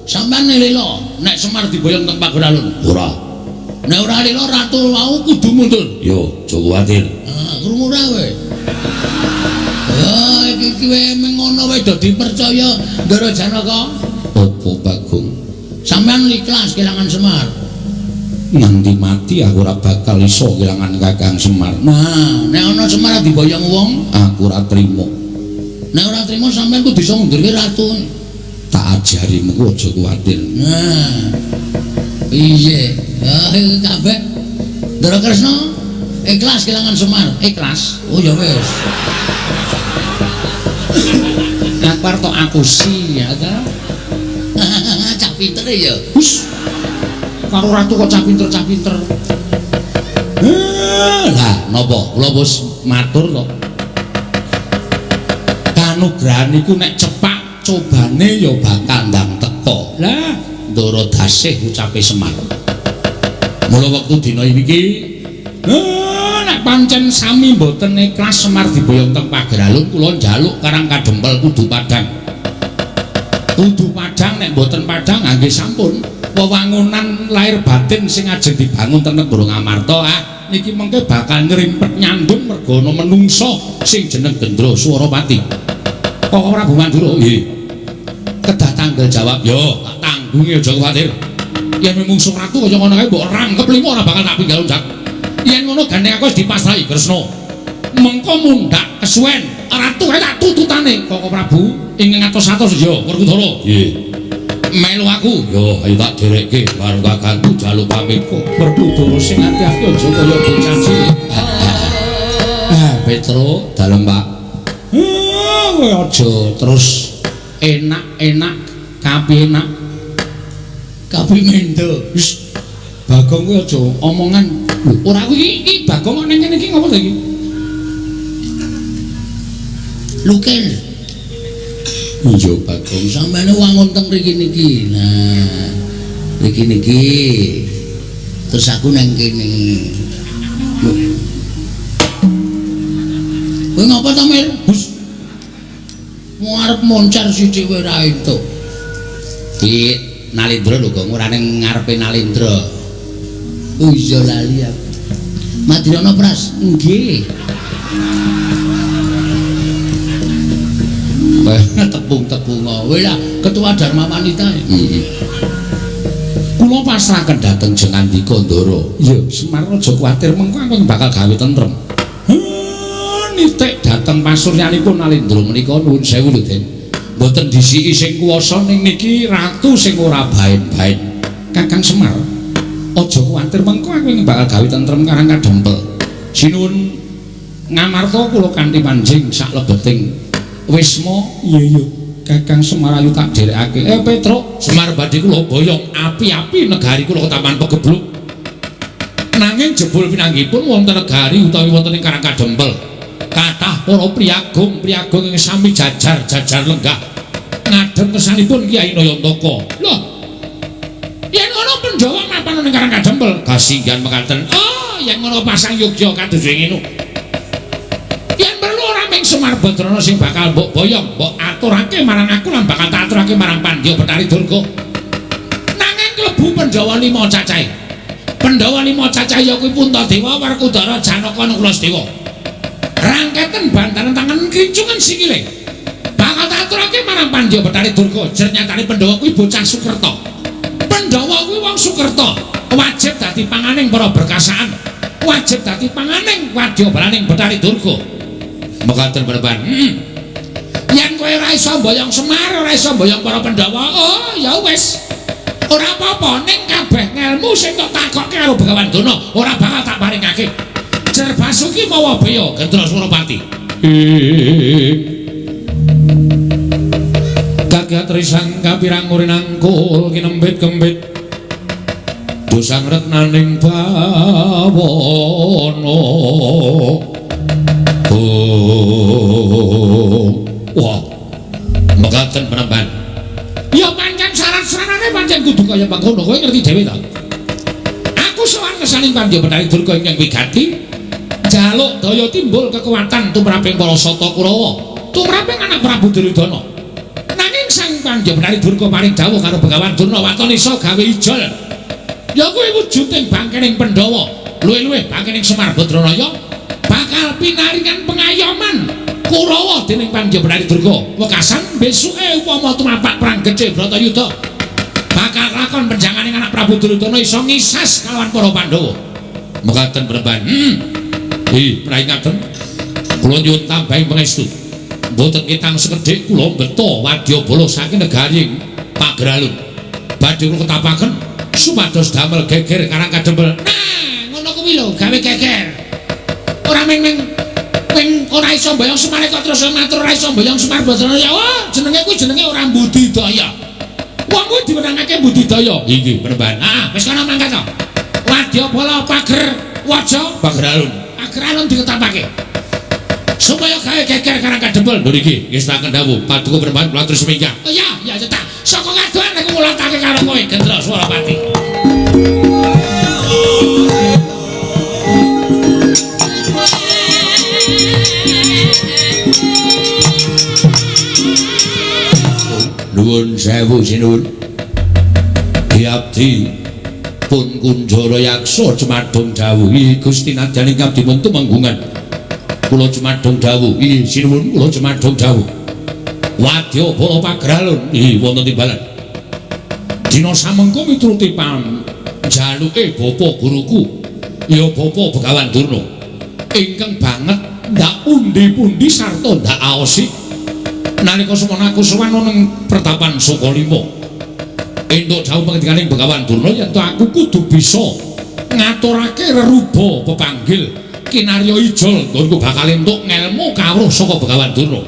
Sampeyan lilo nek Semar diboyong teng pager alun. Ora. Nek ora lilo ratu mau kudu mundur. Yo, aja kuwatir. Ah, krungu ra kowe. Ya iki kowe mengono wae dadi percaya Ndara Janaka. Apa Bagong? Sampeyan ikhlas kelangan Semar. Nganti mati aku ora bakal iso kelangan Kakang Semar. Nah, nek ana Semar diboyong wong, Aku ora trimo. nek ora trimo sampeyan kudu iso ngundurke ratu. Tak ajari mengko aja kuwatir. Nah. Piye? Ah, iki kabeh. Ndara Kresna ikhlas kelangan Semar. Ikhlas. Oh ya wis. Aku arep tok akusi ya ta. Cak pinter ya. Hus. Karo ratu kok cah pinter. Lah, napa? Kula wis matur kok. kanugrahan iku nek cepak cobane ya bakal ndang teko. Lah, ndoro dasih ucape Semar. Mula wektu dina iki nek pancen sami mboten ikhlas Semar diboyong teng Pageralun kula njaluk Karang Kadempel kudu padhang. Kudu padhang nek mboten padhang nggih sampun wewangunan lahir batin sing ajeng dibangun teng Negara Ngamarta niki mengke bakal ngrimpet nyandung merga ana menungso sing jeneng Gendra Swaropati. Kok Prabu Mandura nggih. Kedah tanggal jawab yo tak tanggungi aja kuwatir. Yen mungsuh ratu kaya ngono kae mbok rangkep limo ora bakal tak pinggal undak. Yen ngono gandeng aku wis dipasrahi Kresna. Mengko mundhak kesuwen ratu kae tak tututane Koko Prabu ing ngatos-atos yo Werkudara. Nggih. Melu aku yo ayo tak derekke marang kakangku jaluk pamitku Werkudara sing ati-ati aja kaya bocah cilik. Petro dalem Pak. Kowe aja terus enak-enak kapenak kapimendo. Wis Bagong kuwi aja omongan. Lho, ora kuwi iki Bagong ning kene iki ngopo to iki? Lukel. Iya Bagong Sampeyan wangun teng mriki niki. Nah, mriki niki. Terus aku nang kene. Lho. Kowe ngapa to, Mir? Gus. Mau arep moncar sithik wae ra entuk. Di Nalindra lho Gong ora ning ngarepe Nalindra. Oh iya lali aku. Madirana Pras. Nggih. Tepung-tepung kowe lah ketua Dharma Wanita. Kula pasrahaken dhateng Jengandika Ndara. Ya, Semar aja kuwatir mengko aku bakal gawe tentrem. Nitik dhateng pasuryanipun Nalindra menika nuwun sewu lho, Den. Mboten disiki sing kuwasa ning niki ratu sing ora baen-baen. Kakang Semar, aja kuwatir mengko aku bakal gawe tentrem Karang Kadempel. Sinuwun ngamarta kula kanthi manjing sak lebeting wisma. Iya Kakang Semar ayu tak derekake. Petro, Semar badhe kula boyong api-api negari kula Taman Pegebluk. Nanging jebul pinanggipun wonten negari utawi wonten ing Karang Kadempel kathah para priyagung ing sami jajar lenggah ngadheng kesanipun Kyai Nayantaka. Lho, yen ngono Pandhawa mapan ning Karang Kadempel kasinggihan mekaten. Oh, yen ngono pasang Yogya kados ngene. Yen perlu ora ming Semar Badrana sing bakal mbok boyong, mbok aturake marang aku lan bakal tak aturake marang Pandya Betari Durga. Nanging klebu Pandhawa 5 cacahe. Pandhawa 5 cacahe ya kuwi Puntadewa, Werkudara, Janaka, Nulasdewa. Rangketen bantaran tangan kincungan sikile. Bakal tak aturake marang Pandya Betari Durga. Jernyatane Pandhawa kuwi bocah Sukerta. Pandhawa kuwi wong Sukerta, wajib dadi panganing para berkasaan. Wajib dadi panganing wadya balaning Betari Durga. Mekaten beneran. Yen kowe ora iso mboyong Semar, ora iso mboyong para Pandhawa, oh ya wis. Ora apa-apa ning kabeh ngelmu sing tak takokke karo Begawan Dana ora bakal tak paringake. Jer Basuki mawa beya Gendra Swaropati. Gagat risang kapirang urinangkul kinembit-kembit. Dosang retnaning bawana. Wah, mekaten penemban. Ya pancen syarat-syaratane pancen kudu kaya mangkono, kowe ngerti dhewe ta? Aku sowan kesaning Pandya Betari Durga ingkang wigati, njaluk daya timbul kekuatan tumraping para Sata Kurawa, tumraping anak Prabu Duryudana. Nanging sang Pandya Betari Durga paring dawuh karo Begawan Durna waton iso gawe ijol. Ya kuwi wujuding bangkening Pandhawa, luwih-luwih bangkening Semar Badranaya bakal pinaringan pengayoman Kurawa dening Pandya Betari Durga. Wekasan besuke upama tumapak perang Gece Bratayuda bakal lakon penjanganing anak Prabu Duryudana iso ngisas kalawan para Pandhawa. Mekaten penemban. Praingaken kula nyuwun tambahing pangestu. Mboten kitang sekedhik kula mbeta wadyabala saking negari Pageralun. Badhe kula ketapaken supados damel geger Karang Kadempel. Nah, ngono kuwi lho, gawe geger. Ora ming ora iso mboyong Semar kok terus matur ora iso mboyong Semar Badranaya. Oh, jenenge kuwi jenenge ora budidaya. Wong kuwi diwenangake budidaya. Inggih, penemban. Ah, wis kana mangkat to. Wadyabala Pager Waja Pageralun. Pageralun diketapake. supaya gawe geger Karang Kadempel. Lho niki ngestaken dawuh paduka perempuan kula terus minggah. Oh ya cetak. Saka kadoan aku ngulotake karo kowe Gendra Suropati. Nuwun sewu sinuwun. Diabdi pun Kunjara Yaksa Cemadong dawuh. Gusti nadyan ingkang dipuntu manggungan. Kula Cemadong dawuh. Sinuwun kula Cemadong dawuh. Wadya bala pagralun wonten timbalan. Dina samengko mituruti jaluke bapa guruku ya bapa Begawan Durna ingkang banget ndak pundi-pundi sarta ndak aosi nalika semana aku sowan ning Pertapan Sukalima entuk dawuh pangendikaning Begawan Durna yen aku kudu bisa ngaturake reruba pepanggil kinarya ijol nggonku bakal entuk ngelmu kawruh saka Begawan Durna.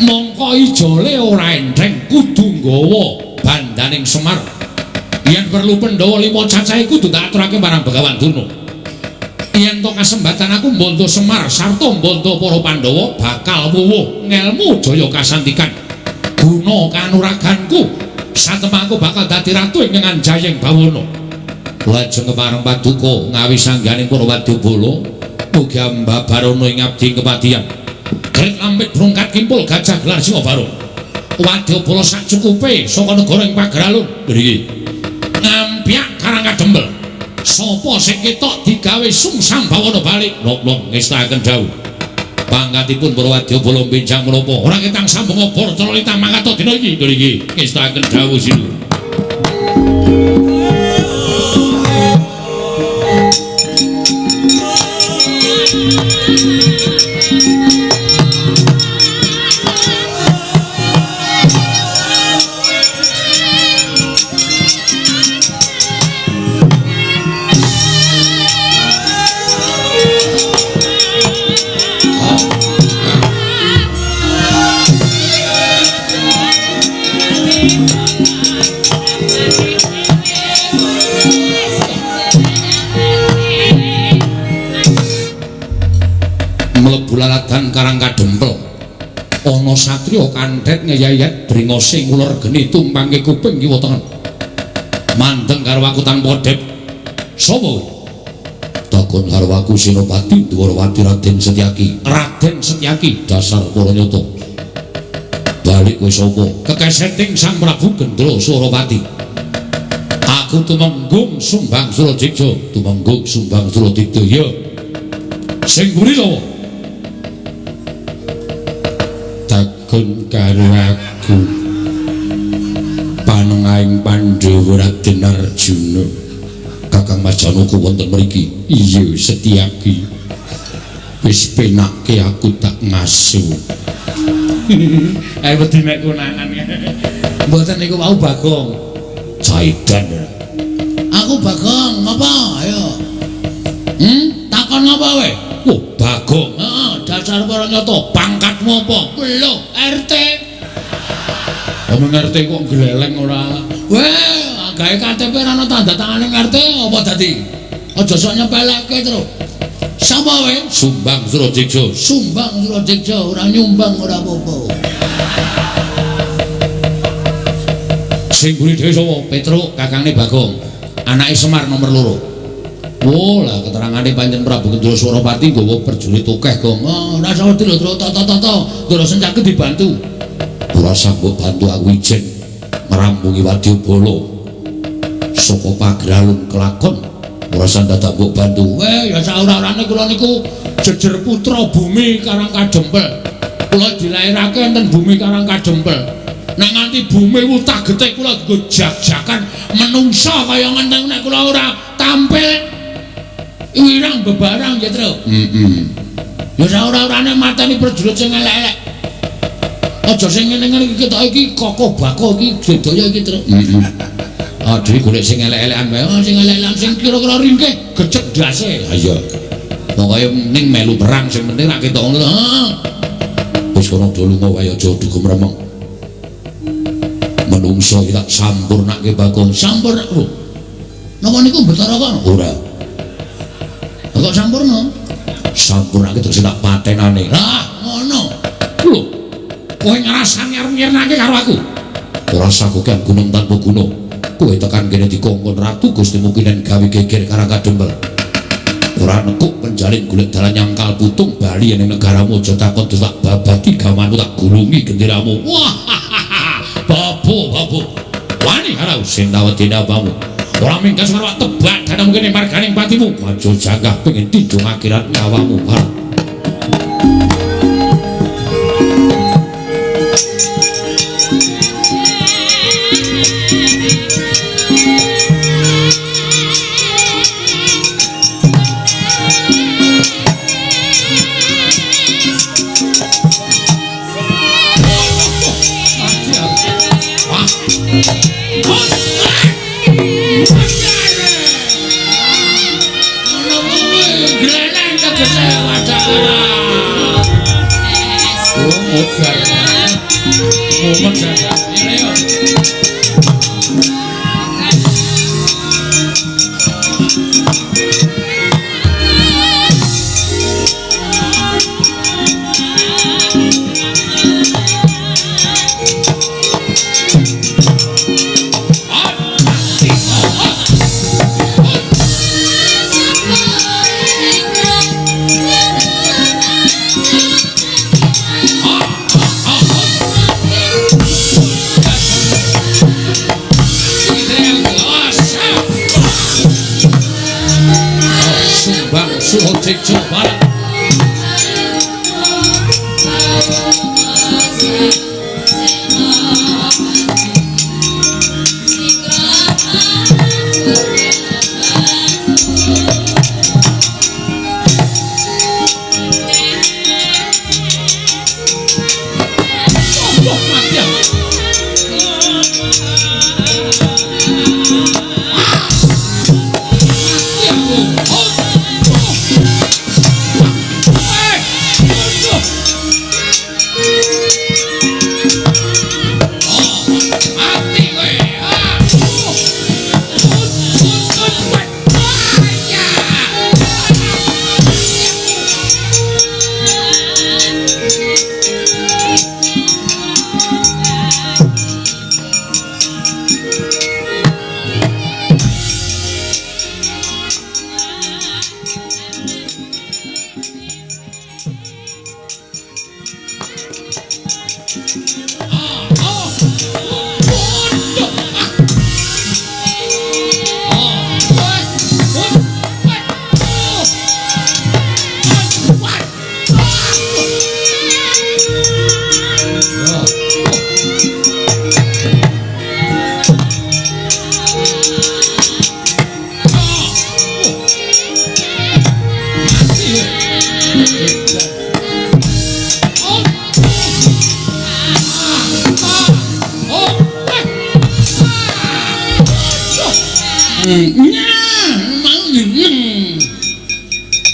Mongko ijole ora enteng kudu nggawa bandaning Semar. Yen perlu Pandhawa 5 cacahe kudu tak aturake marang Begawan Durna. Yen to kasembatan aku mbantu Semar sarta mbantu para Pandhawa bakal wuwuh ngelmu jaya kasantikan. Guna kanuraganku satemahku bakal dadi ratu ing Anjayeng Bawana. Lajeng kemareng paduka ngawi sangganing para wadyabala mugi ambabarana ing abdi kepatihan. Grit lampit brungkat kimpul gajah gelar Singabara. Wadyabala sacukupe saka negara ing pagralun. Mriki ngampyak Karang Kadempel. Sapa sing ketok digawe sungsang bawana balik. Nom-nom ngestaken dawuh. Pangkatipun para wadyabala benjang menapa ora ketang sambung obor celolitang mangkat dina iki. Mriki ngestaken dawuh sinuwun. Lalatan Karang Kadempel ana satriya kanthet ngeyayet bringose nguler geni tumpangke kuping kiwa tengen mandeng karo aku tanpa dep. Sapa kowe? Takon karo aku Senopati Dwarawati Raden Setyaki. Raden Setyaki dasar para nyata. Balik kowe sapa? Kekeseting Sang Prabu Gendra Suropati. Aku tumenggung Sumbang Suradikja, tumenggung Sumbang Suradikja. Ya. Sing buri sapa? Takon karo aku panengahing Pandhawa Raden Arjuna. Kakang Majanaka wonten mriki. Iya Setyaki. Wis penake aku tak ngasuh. Ae wedi nek konangan. Mboten niku wau Bagong. Jaidan. Aku Bagong, ngapa? Ayo. Takon ngapa kowe? Oh, Bagong. Heeh, dasar para nyata. Pangkatmu apa? Lho, RT. Omong RT kok gleleng ora. Weh, gawe KTP ora ana tanda tangane RT apa dadi? Aja sok nyepelekke terus. Sapa kowe? Sumbang Suradikja. Sumbang Suradikja, ora nyumbang ora apa-apa. Sing buri dhewe sapa? Petruk, kakangne Bagong. Anake Semar nomor 2. Oh lah keterangane pancen Prabu Gendra Suropati nggawa prajurit akeh Gong. Oh, ora usah wedi lho, toto. Ndara Sencake dibantu. Ora sanggup bantu aku ijen ngrampungi wadyabala saka pagralun kelakon. Ora usah dadak mbok bantu. Weh, ya saora-orane kula niku jejer putra bumi Karang Kadempel. Kula dilairake enten bumi Karang Kadempel. Nek nganti bumi wutah getih kula dienggo jag-jagan menungsa kaya ngenteng nek kula ora tampil wirang bebarang ya, Tru. Ya saora-orane mateni prajurit sing elek-elek. Aja sing ngene-ngene iki ketok iki kokoh bako iki sedaya iki, Tru. Dhewe golek sing elek-elekan wae. Oh, sing elek-elekan sing kira-kira ringkih gecek dase. Ha iya. Pokoke ning melu perang sing penting rak ketok ngono. Heeh. Wis kono do lunga wae aja dugem remeng. Menungso iki tak sampurnake Bagong. Sampurna. Napa niku Bathara kono? Ora. Kok sampurna? Sampun aku terus tak patenane. Lah, ngono. Lho, kowe ngrasani arep nyirnake karo aku. Ora sagukan gunung tanpa gunung. Kowe tekan kene dikongkon ratu Gusti Mukinen gawe geger karang kadempel. Ora nekuk penjalin golek dalan nyangkal putung bali ning negaramu aja takon tak babati gamanmu tak gulungi genderamu. Wah, babu. Wani karo sing tawedine apamu. Ora minggas karo tebak dana mungkin marganing patimu. Maju janggah pengen tinjung akhirat nyawamu.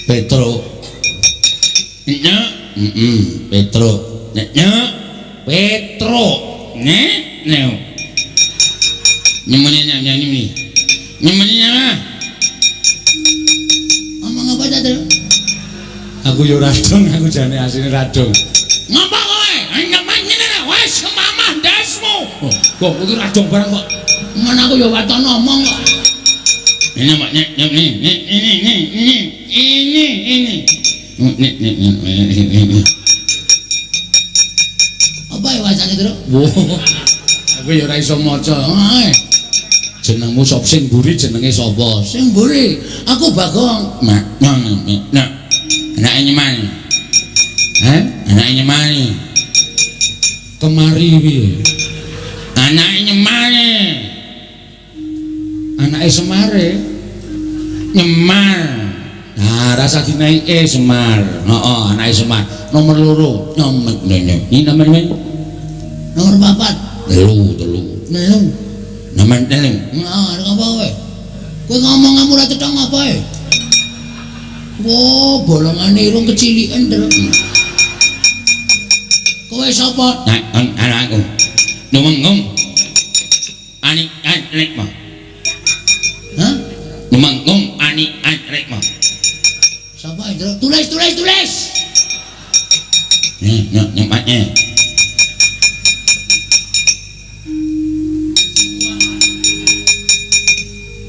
Petro. Nya, Petro. Nya, Petro. Ne. Nyemeninya nyanyi nih. Nyemeninya mah. Ngomong apa tadi? Aku yo radong, aku jane asine radong. Ngapa kowe? Nyemeninya wis kemamah ndasmu. Kok iki radong barang kok. Men aku yo waton ngomong kok. Ini Mbak, ini. Apa ya wacane, Tru? Aku ya ora iso maca. Jenengmu sop sing mburi jenenge sapa? Sing mburi, aku Bagong. Nah. Anake nyemani. Anake nyemani. Kemari piye? Anake nyemani. Anake Semare. Nyemar. Nah, rasa dinaike Semar. Heeh, anake Semar. Nomor 2. Nomor Ini nomor nomor 4. Telu. Nomor 3. Nah, apa kowe? Kowe ngomong kamu ora cetha apa e? Wo, bolongan irung kecilikan terus. Kowe sapa? Anakku. Numenggung. Ani atrek mah. Hah? Numenggung ani atrek mah. Sapa Apa itu? Tulis. Nyempatnya.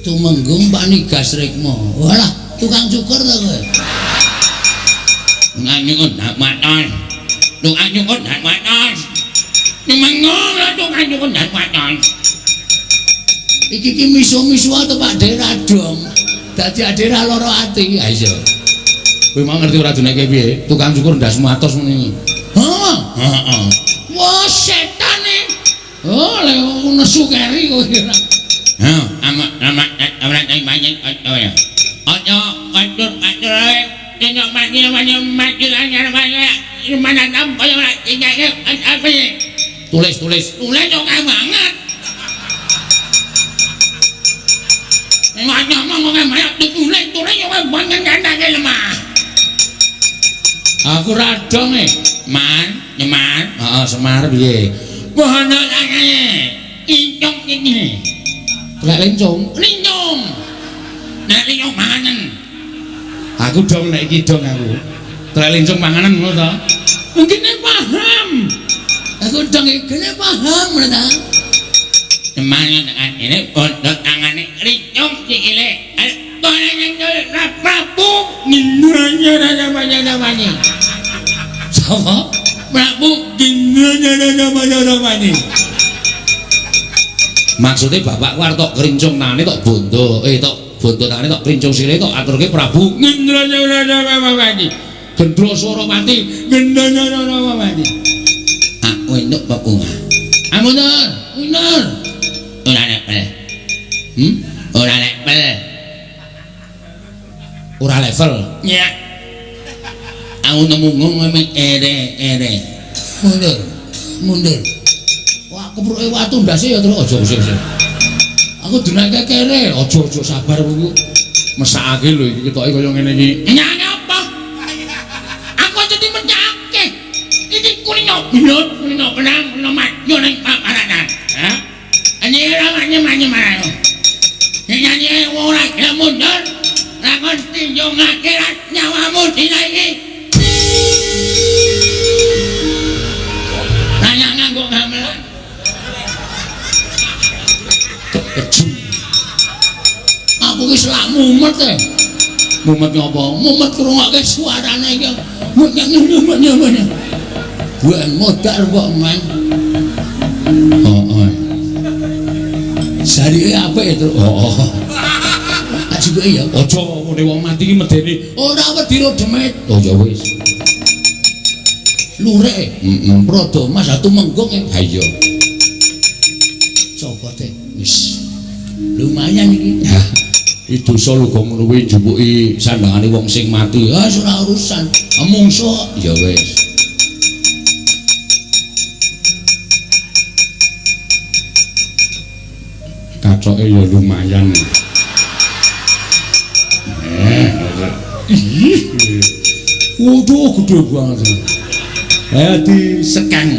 Tumenggung Pak Nigas Rikmo. Walah, tukang cukur ta kowe. Nganyun nak matos. Tukang nak matos. Nemengong lah tukang nak matos. Iki misu-misu atau Pak Dera dong. Dadi adera loro ati. Ha iya. Kowe mau ngerti ora duneke piye? Tukang cukur ndas matos ngene. Heeh. Wah, setan e. Oh, le nesu keri kowe kira. Amat banyak ya. Ojo kantor ae. Tengok mati mana nampak yang apa ya? Tulis kok banget. Ngomong banyak tulis yang banget kan lemah. Aku radong Nyemar. Heeh, Semar piye? Mohon nanya. Incong ini. lek lincung. Nek lincung manganen. Aku dong nek iki dong aku. Lek lincung panganan ngono to. Mungkin paham. Aku dong iki paham ngono ta. Semangat ini untuk tangane lincung cilik. Prabu namanya. Sapa? Prabu namanya. Maksudnya bapakku arep tok krincung tangane tok bondo. Tok bondo tangane tok krincung sire tok aturke Prabu Namanya. Gendro Suramati. Namanya. Aku entuk babunga. Mundur. Ora level. Ora level. Ora level. Ya. Aku nemu ngomong ere. Mundur. Wah, kepruke watu ndase ya terus aja sih. Aku dinake kere, aja sabar kowe. Mesakake lho iki ketoke kaya ngene iki. Nyanyi apa? Aku jadi mencake. Ini kulino benang, maju ning paparanan. Ha? Nyanyi marang. Nyanyi ora gelem mundur. Lakon tinjung akhirat nyawamu dina iki. Nanya nganggo gamelan. Aku wis lak mumet e. Mumet ngopo? Mumet krungokke suarane iki. Mumet. Buan modal kok, Man. Oh. Sari apik to. Oh. Ajibe ya, aja ngene wong mati iki medeni. Ora wedi ro demit. Oh ya wis. Lurek. Prodo Mas Atu Menggong. Ha iya. Coba teh. Wis. Lumayan iki. Itu solo kok ngono kuwi jupuki sandangane wong sing mati. Ah ora urusan. Mungso ya wis. Kacoke ya lumayan. Waduh gede banget. Di sekang.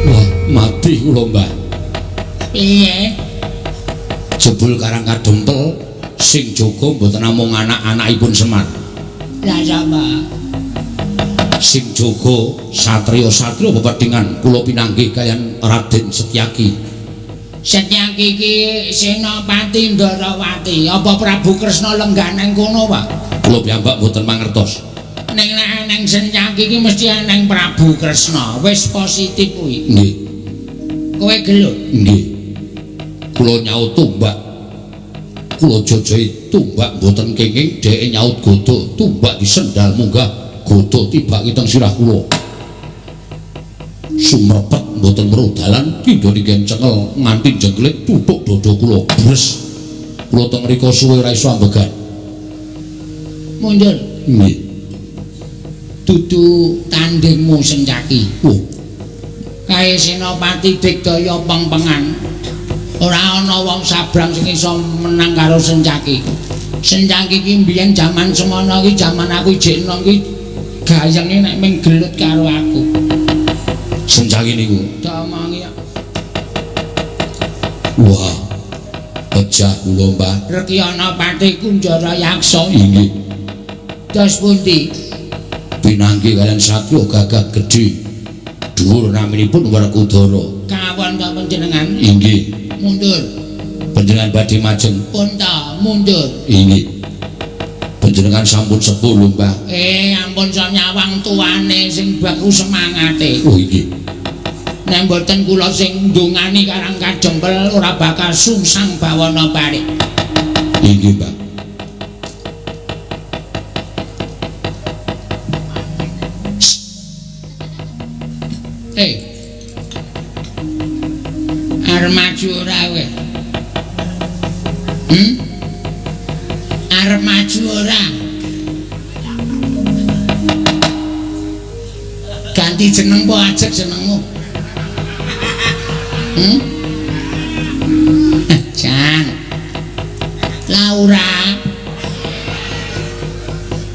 Wah, mati kula, Mbah. Piye? Jebul Karang Kadempel sing jaga mboten namung anak-anakipun Semar. Lah sapa? Sing jaga satriya-satriya bebandingan kula pinanggih kaliyan Raden Setyaki. Setyaki iki Senopati Ndarawati, apa Prabu Kresna lenggah nang kono, Pak? Kula piyambak mboten mangertos. Ning nek nang Setyaki iki mesti nang Prabu Kresna. Wis positif kuwi. Nggih. Kowe gelut? Nggih. Kula nyaut tumbak. Kula jojohi tumbak mboten kenging, dheke nyaut godho tumbak di sendal munggah godho tibake teng sirah kula. Sumrepet mboten weruh dalan pindha ninggen cekel nganti jengklik tutuk dada kula bres. Kula teng mriku suwe ora iso ambegan. Mundur. Nggih. Dudu tandingmu Setyaki. Oh, Kae Senopati Digdaya pengpengan. Ora ana wong sabrang sing iso menang karo Setyaki. Senjang iki mbiyen jaman semono iki jaman aku ijek enom iki gayenge nek ming gelut karo aku. Senjang niku. Damangi. Wah. Pejah kula, Mbah. Rekyana Pati Kunjara Yaksa. Inggih. Dos pundi? Pinanggi kalian satya gagah gedhe. Dhuwur naminipun Werkudara. Kawon kok panjenengan? Inggih. Mundur. Panjenengan badhe majeng. Pun ta, mundur. Inggih. Panjenengan sampun sepuh lho, Mbah. Ampun so nyawang tuane sing baku semangate. Oh inggih. Nek mboten kula sing ndongani Karang Kajempel ora bakal sungsang bawana parik. Inggih, Mbah. Arep maju ora kowe? Arep maju ora? Ganti jeneng po ajek jenengmu. Jan. Laura.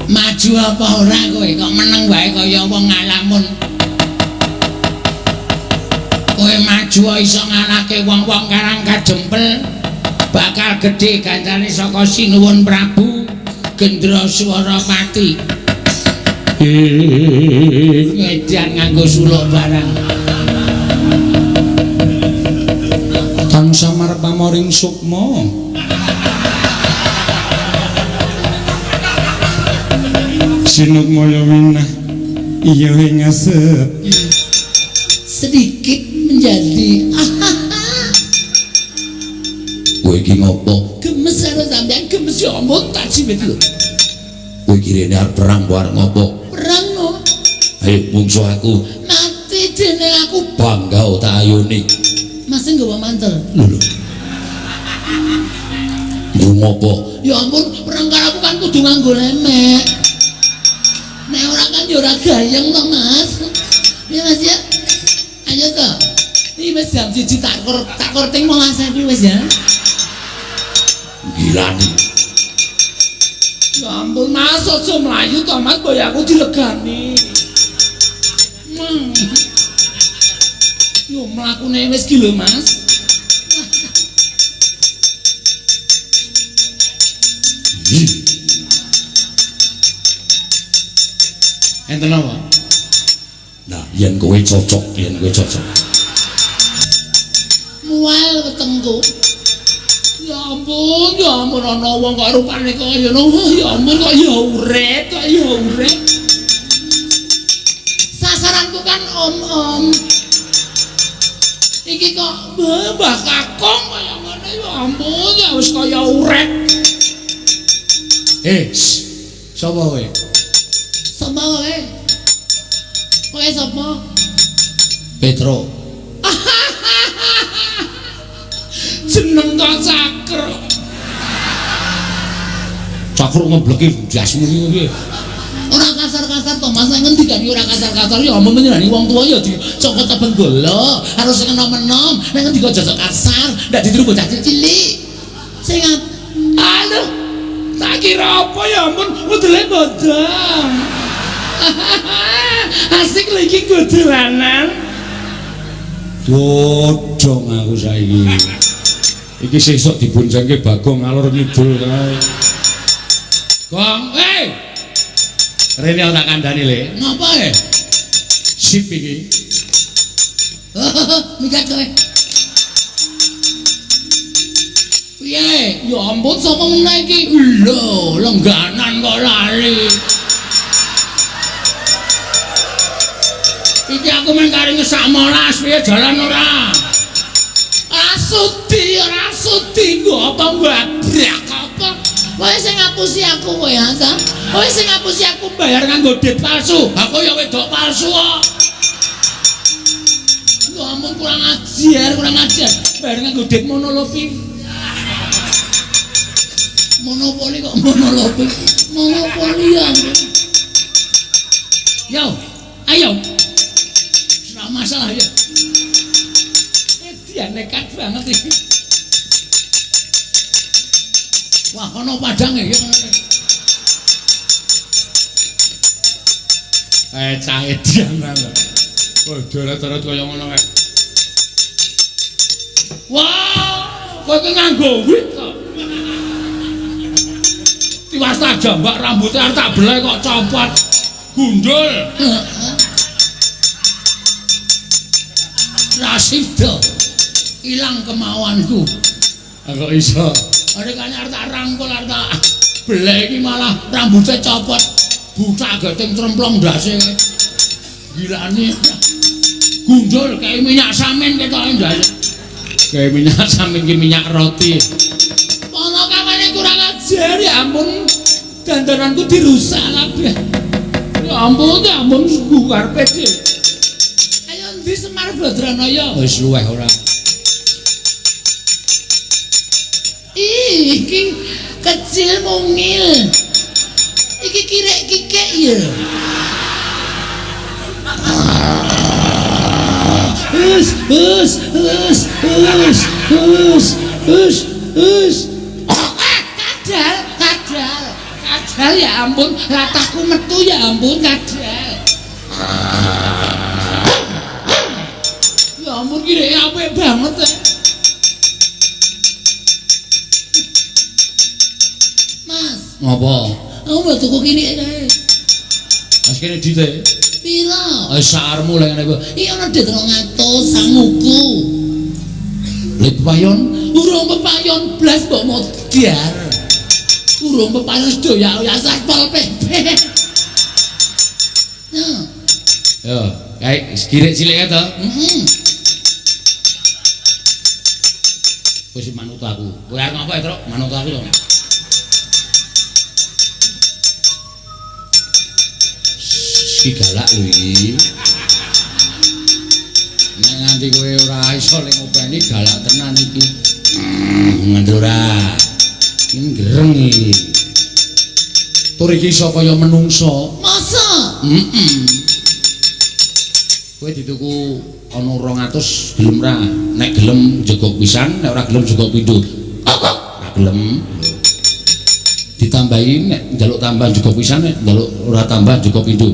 Maju apa ora kowe kok meneng wae kaya wong ngalamun. Kowe maju iso ngalahke wong-wong Karang Kajempel. Bakal gedhe gancane saka Sinuwun Prabu Gendroswara Pati. Ngedan nganggo suluk barang. Kang samar pamoring sukma. Sinukmaya winah iya ngasep. Sedikit menjadi Kowe iki ngopo? gemes karo sampean gemes yo ampun tak cimet lho. Kowe iki rene arep perang apa arep ngopo? Perang no. Ayo bungsu aku. Mati dene aku Bangga tak ayoni. masih nggawa mantel. Lho. Lu ngopo? Ya ampun, perang karo aku kan kudu nganggo lemek. Nek ora kan ya ora gayeng to, Mas. Ya Mas ya. Ayo to. Iki wis jam 1 tak korting 15.000 wis ya. Gila nih. Ya ampun, Mas aja mlayu to, Mas, boyo aku dilegani. Yo mlakune wis ki lho, Mas. Enten apa? Nah, yen kowe cocok, Mual wetengku. Ya ampun ana wong kok rupane kaya ngono. Ya ampun kok ya urip. Sasaranku kan om. Iki kok Mbah Kakong kaya ngene ya ampun ya wis kaya urip. sapa kowe? Sapa kowe? Kowe sapa? Petro. Jeneng kok Cakra. Cakru ngebleki jasmu iki piye? Ora kasar-kasar to Mas, nek ngendikane ora kasar-kasar ya omong menyenani wong tuwa ya dicokot tebeng golo, harus sing enom-enom. Nek ngendika aja kasar, ndak ditiru bocah cilik. Sing aduh, tak kira apa ya ampun, udele bodong. Asik lagi godolanan. Bodong aku saiki. Iki sesuk diboncengke Bagong ngalor ngidul kae. Gong, Rene ora kandhani le. ngapa Sip iki. Mikat kowe. Piye? Ya ampun sapa meneh iki? Lho, lengganan kok lali. Iki aku men kari ngesak molas piye jalan ora? Ora sudi nggo apa mbabrak apa? Kowe sing ngapusi aku kowe ya, ta? Kowe sing ngapusi aku bayar nganggo duit palsu. Aku ya wedok palsu kok. Ya ampun kurang ajar. Bayar nganggo duit monolopi. Monopoli kok monolopi. Monopoli ya ampun. Yo, ayo. Ora masalah ya. Dia nekat banget iki. Wah, kono padange ya. Cah edian lho. Oh, dorat-dorat kaya ngono kae. Wah, kowe ki nganggo wig kok. Tiwas tak jambak rambutnya arep tak beleh kok copot. Gundul. Rasido. Ilang kemauanku. Kok iso? Are kan arep tak rangkul arep tak beleh iki malah rambutnya copot. Buta geting tremplong ndase. Gilane. Gundul kayak minyak samin ketoke ndase. Kayak minyak samin ki minyak roti. Ono kamane kurang ajar ya ampun. Dandananku dirusak kabeh. Ya ampun bubar pede. Ayo ndi Semar Badranaya? Wis luweh ora. Iki kecil mungil. Iki kirek-kikek ya. Kadal ya ampun, latahku metu ya ampun kadal. Ya ampun kirek apik banget ya. Mas, Ngopo? aku mau tuku kini kae. Mas kene dite. Pira? Saarmu lek ngene kok. Iya ana dit 200 sanguku. Lek payon Urung pepayon blas mbok modar. Urung pepayon sedaya ya satpol PP. Nah, yo, kae kirek cilik to. heeh. Wis manut aku. Kowe arep ngapa ya, Truk? Manut aku to. Iki galak lho iki. Nek nganti kowe ora iso lek ngopeni galak tenan iki. Ngendura. Ini gereng iki. Tur iki iso kaya menungso. Masa? Kowe dituku ana 200 gelem ra? Nek gelem jogok pisan, nek ora gelem jogok pindho. Ora gelem. Ditambahi nek njaluk tambah jogok pisan, nek njaluk ora tambah jogok pindho.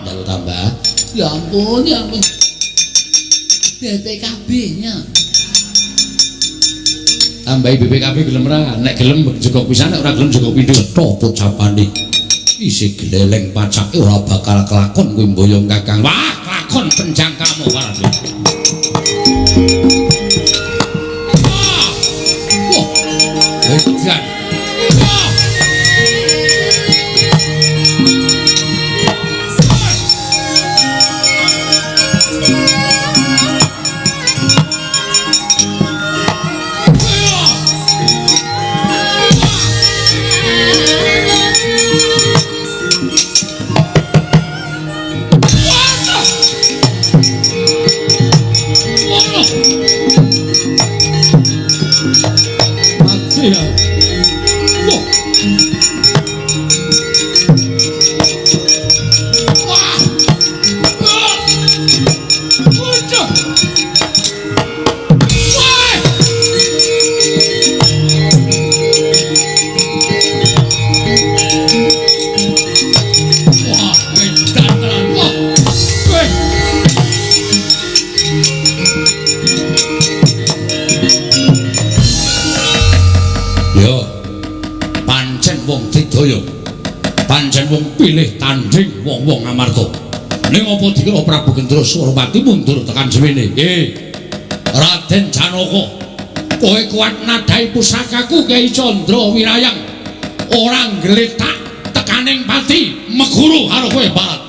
Njaluk tambah. Ya ampun, ya ampun. BPKB-nya. Tambahi BPKB gelem ra? Nek gelem jogok pisan, nek ora gelem jogok pindho. Cetha pocapane. Isih gleleng pacake ora bakal kelakon kowe mboyong Kakang. Wah, kelakon penjangkamu warane. Wah. Edan. Wah. Pancen wong pilih tanding wong-wong Amarta. Ning apa dikira Prabu Gendra Suropati mundur tekan suwene? Raden Janaka, kowe kuat nadhahi pusakaku Kyai Candra Wirayang. Ora nggletak tekaning pati meguru karo kowe balat.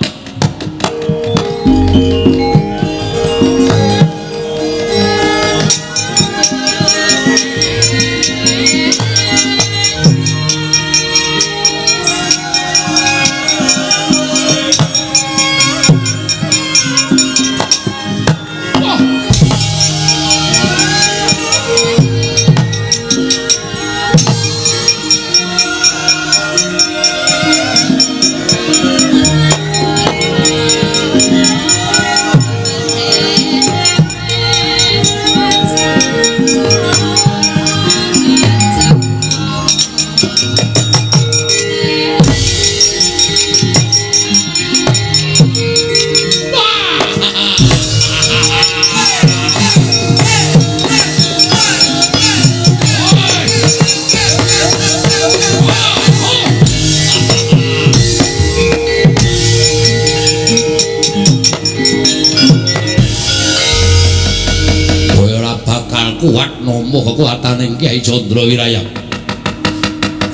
nampa kekuataning Kyai Candrawiraya.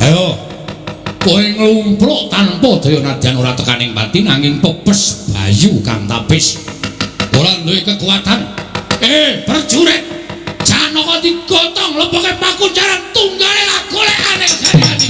Ayo, kowe nglumpruk tanpa daya nadyan ora tekaning pati nanging pepes bayu kang tapis. Ora duwe kekuatan. Prajurit Janaka digotong leboke pakunjaran tunggale golekane gani-gani.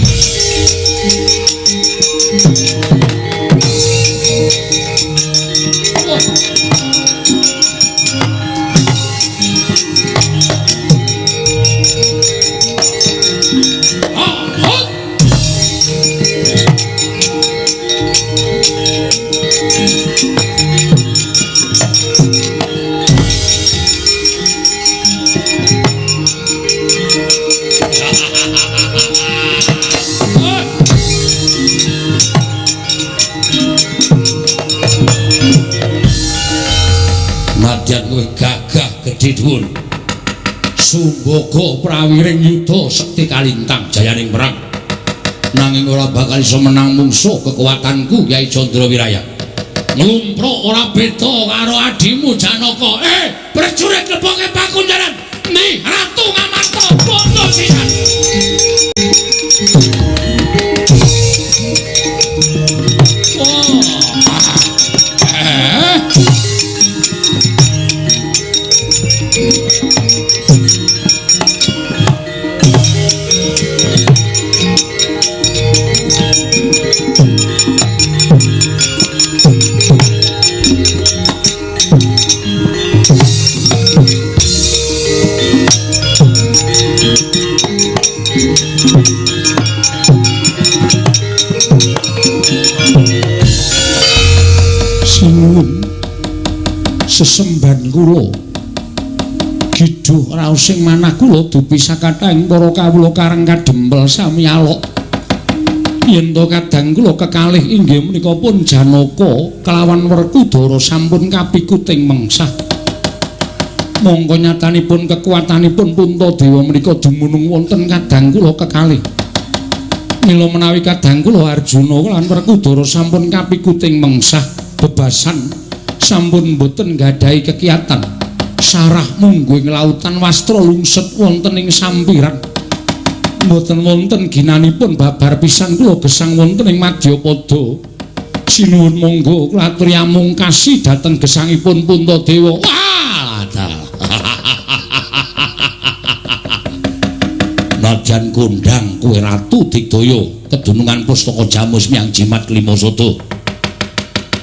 Nadyan kowe gagah gedhe dhuwur. Sumbaga prawiring yuda sekti kalintang jayaning perang. Nanging ora bakal iso menang mungsuh kekuatanku Kyai Candrawiraya. Nglumpruk ora beda karo adimu Janaka. Prajurit leboke pakunjaran. Ni Ratu Ngamarta bondo sisan. Sesemban kula Giduh raosing manah kula dupi sakataning para kawula kareng kadempel sami alok. Yen to kadang kula kekalih inggih menika pun Janaka kelawan Werkudara sampun kapikuting mengsah. Monggo nyatanipun kekuatanipun Puntadewa menika dumunung wonten kadang kula kekalih. Mila menawi kadang kula Arjuna lan Werkudara sampun kapikuting mengsah bebasan sampun boten nggadahi kekiyatan sarah mungguing lautan wastra lungset wonten ing sampiran boten wonten ginanipun babar pisan kula gesang wonten ing Madyapada sinuwun monggo kula aturi amungkasi dhateng gesangipun Puntadewa. Nadyan kondhang kowe Ratu Digdaya kedunungan Pustaka Jamus Miang Jimat Klimasada.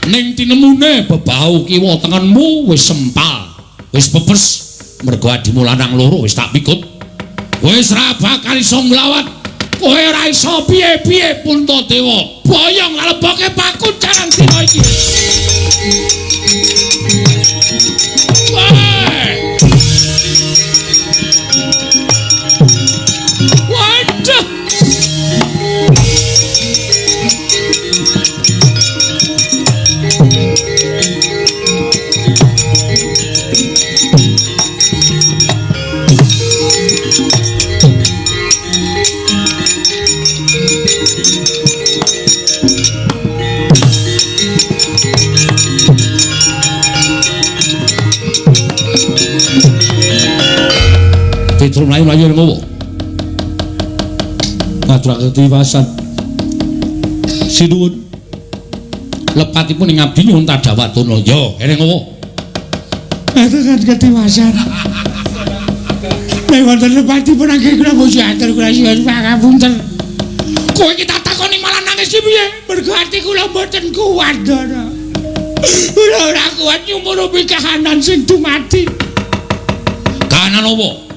Ning tinemune bebau kiwa tengenmu wis sempal, wis pepes, mergo adimu lanang loro wis tak pikut. Wis ra bakal iso nglawat. Kowe ora iso piye-piye Puntadewa. Boyong leboke pakunjaran dina iki. Waduh. Petro mlayu-mlayu ngopo? Ngaturaken tiwasan. Sinuwun. Lepatipun ing abdi nyuwun Tadawatana. Yo, ene ngopo? Ngaturaken ketiwasan. Nek wonten lepatipun angge kula bojo atur kula siwon pangapunten. Kowe iki tak takoni malah nangis ki piye? Mergo ati kula mboten kuat, Dara. Kula ora kuat nyumurupi kahanan sing dumadi. Kahanan opo?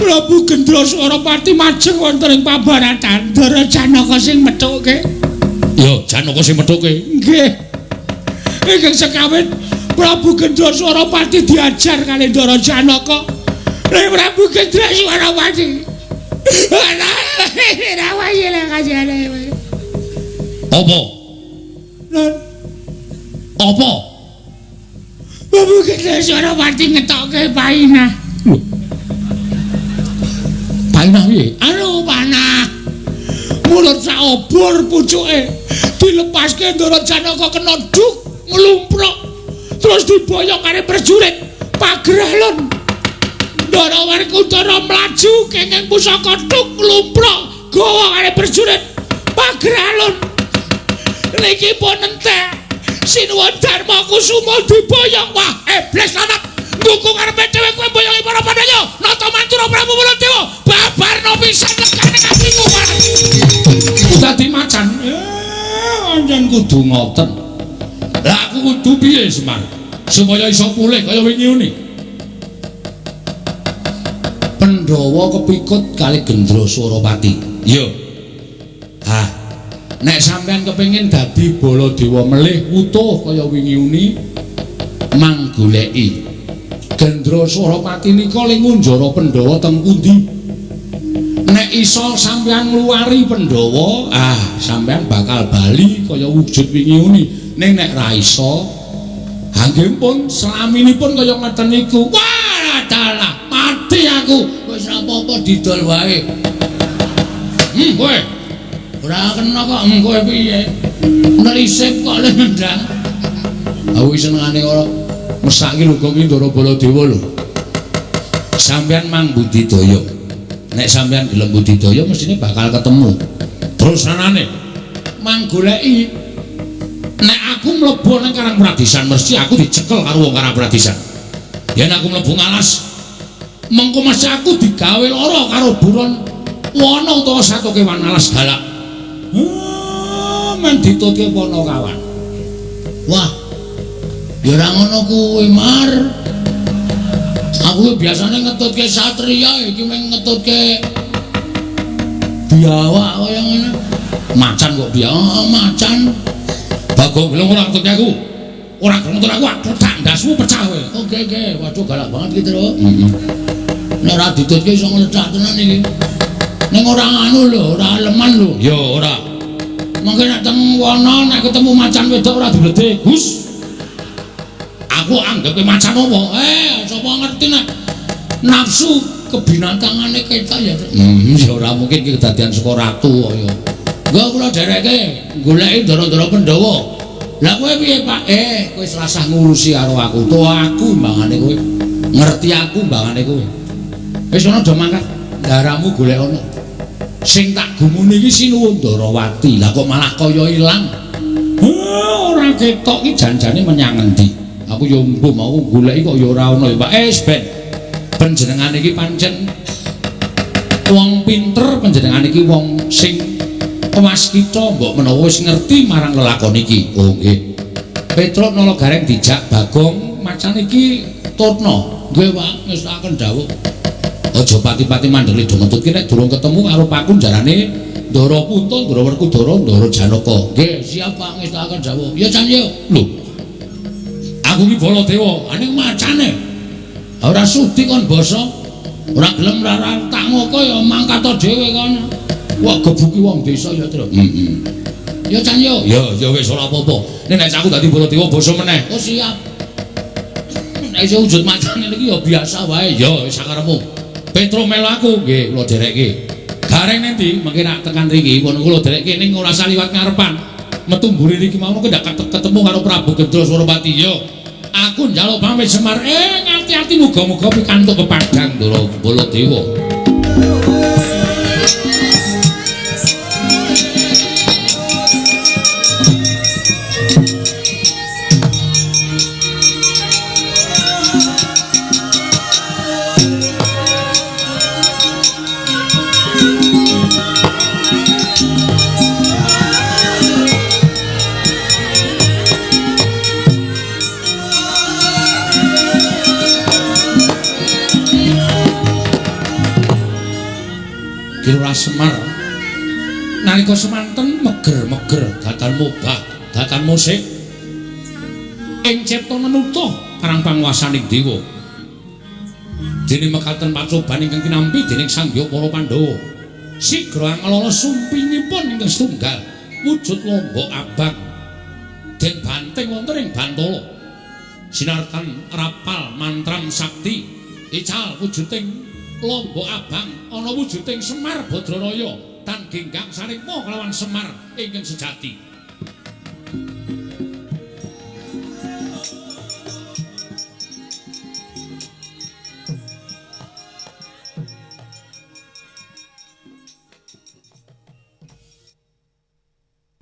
Prabu Gendra Swaropati majeng wonten ing pabaratan Dara Janaka sing methuke. Yo, Janaka sing methuke. Nggih. Ingkang sekawit Prabu Gendra Swaropati diajar kali Dara Janaka. Nek Prabu Gendra Swaropati. Ora wae lek kajane. Apa? Lan apa? Prabu Gendra Swaropati ngetokke painah. Panah piye? Anu panah. Mulut sak obor pucuke dilepaske Dara Janaka kena duk nglumpruk terus diboyong karo prajurit pagrah lon. Ndara Werkudara mlaju kenging pusaka tuk lumprah gawa kare prajurit pagralun. Niki pun entek Sinuwun Darma Kusuma diboyong. Wah, iblis anak ndukung karepe dhewe kowe boyongi para Pandhawa. Nata Mantura Prabu Baladewa babarno pisan legane kapiku. Dadi macan. Anjen kudu ngoten. Lah aku kudu piye, Semar? Supaya iso pulih kaya wingi ngene. Pandhawa kepikut kali Gendra Suropati. Yo. Hah. Nek sampean kepengin dadi Baladewa melih utuh kaya wingi uni, mang goleki Gendra Suropati nika ling ngunjara Pandhawa teng pundi? Nek iso sampean ngluwari Pandhawa, sampean bakal bali kaya wujud wingi uni. Ning nek ra iso, nggih pun selaminipun kaya ngeten niku. Wah, dalah, mati aku. Wis ora apa-apa didol wae. Kowe Ora kena kok kowe piye? Nelisip kok le nendang. aku senengane ora mesake lho kok Ndara Baladewa lho. Sampeyan mang budidaya. Nek sampeyan gelem budidaya mestine bakal ketemu. Terus anane mang goleki nek aku mlebu nang Karang Pradisan mesti aku dicekel karo wong Karang Pradisan. Yen aku mlebu ngalas mengko mesti aku digawe lara karo buron wana utawa satu kewan alas galak. Men ditutke wana kawan. Wah, ya ora ngono kuwi, Mar. Aku biasane ngetutke satriya, iki mung ngetutke biawak kaya ngene. Macan kok biawak, Macan. Bagong lho ora ngetutke aku. Ora gelem ngetut aku tak ndasmu pecah kowe. Oke. Waduh galak banget iki, Tru. Nek ora ditutke iso ngledak tenan iki. Ning ora anu lho, ora leman lho. Ya ora. Mungkin nek teng wana nek ketemu macan wedok ora dibledhe. Hus. Aku anggap macan apa? Sapa ngerti nek nafsu kebinatangane kita ya. Ya ora mungkin iki kedadian saka ratu kok ya. Enggak kula dereke goleki Ndara-ndara Pandhawa. Lah kowe piye, Pak? Kowe wis rasah ngurusi karo aku. To aku mbangane kowe. Ngerti aku mbangane kowe. Wis ana do mangkat. Daramu golek ana. Sing tak gumuni iki Sinuwun Ndarawati. Lah kok malah kaya ilang. Ora ketok iki janjane menyang endi. Aku yo mbuh mau goleki kok ya ora ana ya, Pak. Ben. Panjenengan iki pancen wong pinter, panjenengan iki wong sing waskita mbok menawa wis ngerti marang lelakon iki. Oh nggih. Petruk nala gareng dijak Bagong macan iki turna. Nggih, Pak, wis tak kendhawuh. Aja pati-pati mandhele do mentutke nek durung ketemu karo Pakun jarane Ndara Punta, Ndara Werkudara, Ndara Janaka. Nggih, siap Pak, wis tak kendhawuh. Ya Can yo. Lho. Aku iki Baladewa, Ning macane ora sudi kon basa. Ora gelem larang tak ngoko ya mangkat dhewe kon. wah gebuki wong desa ya, Tru. Ya Can yo. Ya wis ora apa-apa. Nek aku dadi Baladewa basa meneh. Oh siap. Nek iso wujud macane iki ya biasa wae. Ya wis sakarepmu. Petro melu aku nggih kula derekke. Gareng endi mengke nak tekan riki pun kula derekke ning ora saliwat ngarepan. Metu mburi niki mau kok ndak ketemu karo Prabu Gendra Suropati. Yo. Aku njaluk pamit Semar. Ngati-ati muga-muga pikantuk kepadang Ndara Baladewa. Kira Semar nalika semanten meger-meger datan mubah datan musik ing cipta menutuh parang panguwasaning dewa dene mekaten pacoban ingkang tinampi dening Sanggya para Pandhawa sigra ngelola sumpinipun ingkang setunggal wujud lombok abang den banteng wonten ing Bantala sinartan rapal mantram sakti ical wujuding lombok abang ana wujuding Semar Badraraya tan genggang saringma kelawan Semar ingkang sejati.